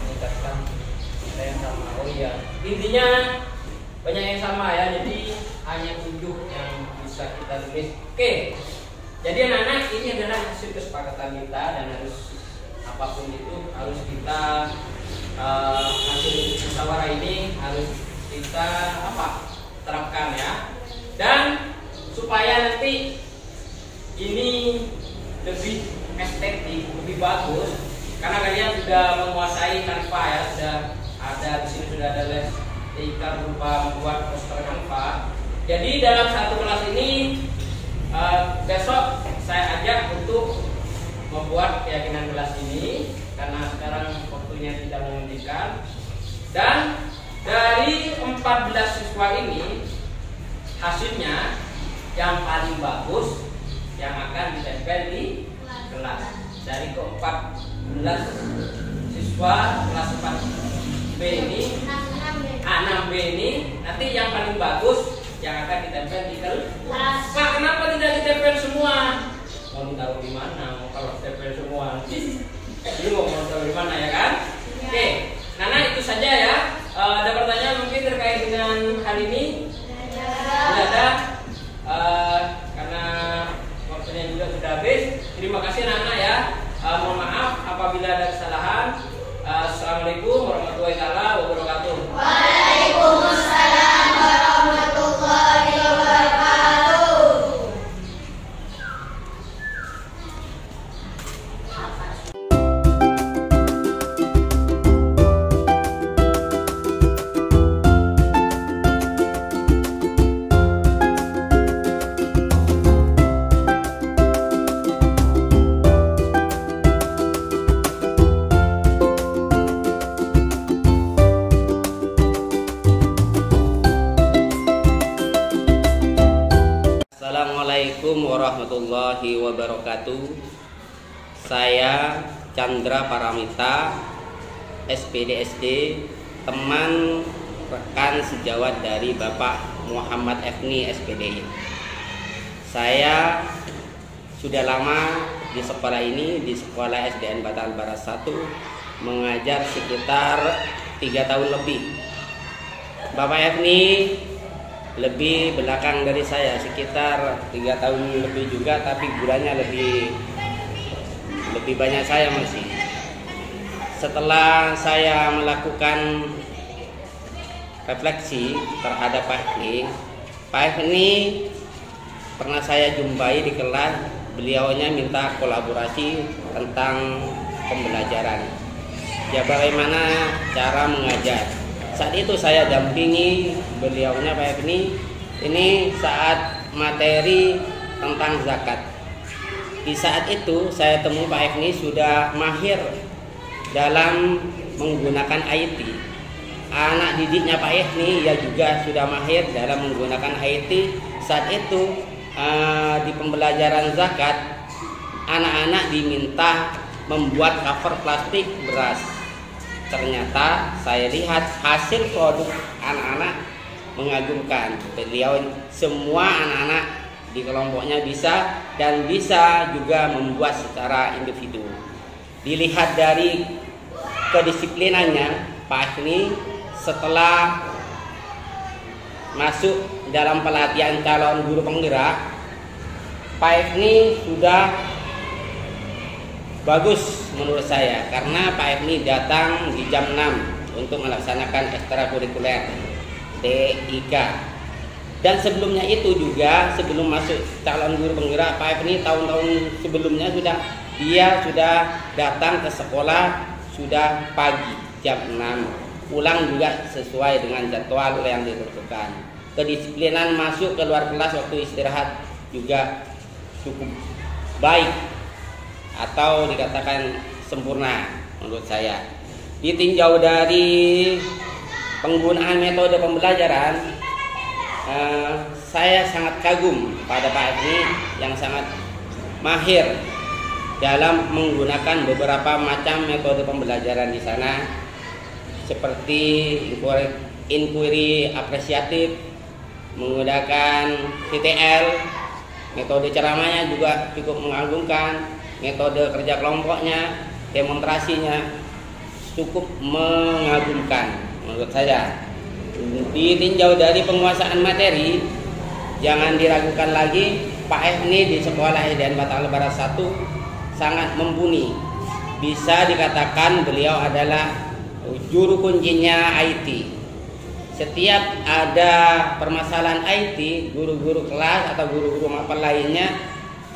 Meningkatkan ada yang sama. Oh iya. Intinya banyak yang sama ya. Jadi hanya 7 yang bisa kita tulis. Oke. Jadi anak-anak, ini adalah hasil kesepakatan kita dan harus apapun itu harus kita hasil musyawarah ini harus kita terapkan ya. Dan supaya nanti ini lebih estetik, lebih bagus, karena kalian sudah menguasai Canva ya, sudah ada di sini sudah ada les tikar berupa membuat poster Canva. Jadi dalam satu kelas ini besok saya ajak untuk membuat keyakinan kelas ini karena sekarang waktunya tidak memungkinkan. Dan dari 14 siswa ini hasilnya yang paling bagus yang akan ditempel di kelas. Dari ke-14 siswa kelas 4B ini 6B ini nanti yang paling bagus yang akan ditempel di kelas. Pak, kenapa tidak ditempel semua? Mau taruh di mana? Mau kalau ditempel semua jadi mau taruh di mana ya kan? Oke, Nana itu saja ya. Ada pertanyaan mungkin terkait dengan hal ini? Tidak ada. Karena waktunya juga sudah habis. Terima kasih Nana ya. Mohon maaf apabila ada kesalahan. Assalamualaikum warahmatullahi wabarakatuh. Waalaikumsalam warahmatullahi wabarakatuh. Assalamualaikum warahmatullahi wabarakatuh. Saya Chandra Paramita, SPDSD, teman rekan sejawat dari Bapak Muhammad Efni SPDI. Saya sudah lama di sekolah ini, di sekolah SDN Batangan Barat 1, mengajar sekitar 3 tahun lebih. Bapak Efni lebih belakang dari saya, sekitar 3 tahun lebih juga, tapi gulanya lebih banyak saya masih. Setelah saya melakukan refleksi terhadap Pak Efni pernah saya jumpai di kelas, beliaunya minta kolaborasi tentang pembelajaran. Ya, bagaimana cara mengajar. Saat itu saya dampingi beliaunya Pak Efni ini saat materi tentang zakat. Di saat itu saya temui Pak Efni sudah mahir dalam menggunakan IT. Anak didiknya Pak Efni ya juga sudah mahir dalam menggunakan IT. Saat itu di pembelajaran zakat, anak-anak diminta membuat cover plastik beras. Ternyata saya lihat hasil produk anak-anak mengagumkan. Beliau semua anak-anak di kelompoknya bisa, dan bisa juga membuat secara individu. Dilihat dari kedisiplinannya, Pak Efni setelah masuk dalam pelatihan calon guru penggerak, Pak Efni sudah bagus menurut saya, karena Pak Efni datang di jam 6 untuk melaksanakan ekstrakurikuler TIK. Dan sebelumnya itu juga, sebelum masuk calon guru penggerak, Pak Efni tahun-tahun sebelumnya sudah datang ke sekolah sudah pagi jam 6. Pulang juga sesuai dengan jadwal yang ditentukan. Kedisiplinan masuk keluar kelas waktu istirahat juga cukup baik, atau dikatakan sempurna menurut saya. Ditinjau dari penggunaan metode pembelajaran, saya sangat kagum pada Pak Efni yang sangat mahir dalam menggunakan beberapa macam metode pembelajaran di sana, seperti inquiry apresiatif, menggunakan TTL, metode ceramahnya juga cukup mengagumkan, metode kerja kelompoknya, demonstrasinya cukup mengagumkan menurut saya. Ditinjau dari penguasaan materi, jangan diragukan lagi, Pak Efni di sekolah SDN Batang Barat 1 sangat mumpuni. Bisa dikatakan beliau adalah juru kuncinya IT. Setiap ada permasalahan IT, guru-guru kelas atau guru-guru mapel lainnya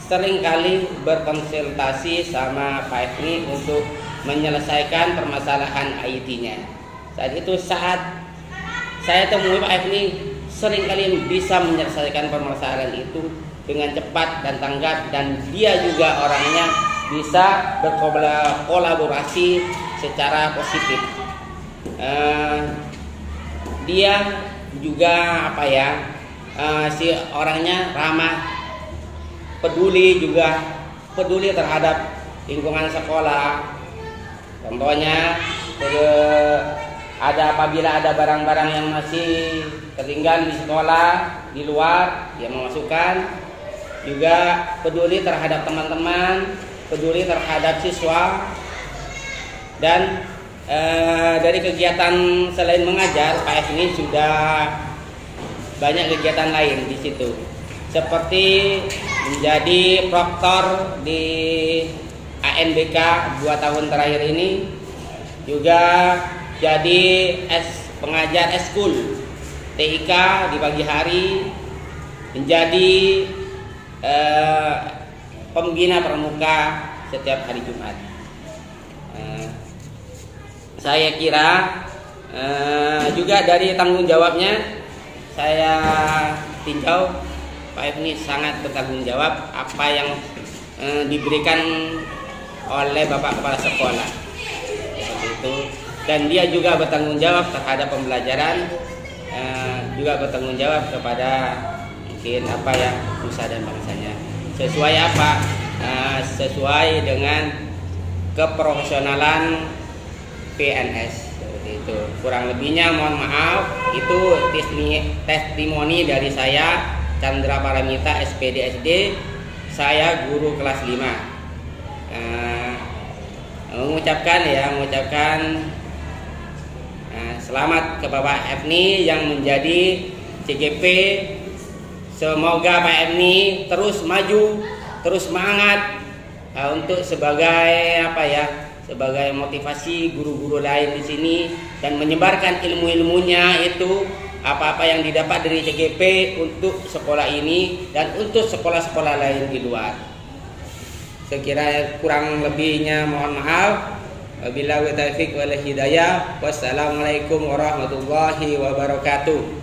seringkali berkonsultasi sama Pak Efni untuk menyelesaikan permasalahan IT-nya. Saat saya temui Pak Efni seringkali bisa menyelesaikan permasalahan itu dengan cepat dan tanggap, dan dia juga orangnya bisa berkolaborasi secara positif. Dia juga si orangnya ramah, peduli terhadap lingkungan sekolah. Contohnya apabila ada barang-barang yang masih tertinggal di sekolah, di luar, dia memasukkan. Juga peduli terhadap teman-teman, peduli terhadap siswa. Dan dari kegiatan selain mengajar, Pak Efni sudah banyak kegiatan lain di situ, seperti menjadi proktor di ANBK 2 tahun terakhir ini, juga jadi pengajar eskul TIK di pagi hari, menjadi pembina pramuka setiap hari Jumat. Saya kira juga dari tanggung jawabnya, saya tinjau Pak Efni sangat bertanggung jawab apa yang diberikan oleh Bapak Kepala Sekolah, seperti itu. Dan dia juga bertanggung jawab terhadap pembelajaran, juga bertanggung jawab kepada mungkin nusa dan bangsanya. Sesuai sesuai dengan keprofesionalan PNS, seperti itu. Kurang lebihnya mohon maaf. Itu testimoni dari saya, Chandra Paramita, SPD SD. Saya guru kelas 5. mengucapkan Nah, selamat ke Bapak Efni yang menjadi CGP. Semoga Pak Efni terus maju, terus semangat untuk sebagai sebagai motivasi guru-guru lain di sini dan menyebarkan ilmu-ilmunya itu apa-apa yang didapat dari CGP untuk sekolah ini dan untuk sekolah-sekolah lain di luar. Sekiranya kurang lebihnya mohon maaf. Wabillahi taufiq wal hidayah. Wassalamualaikum warahmatullahi wabarakatuh.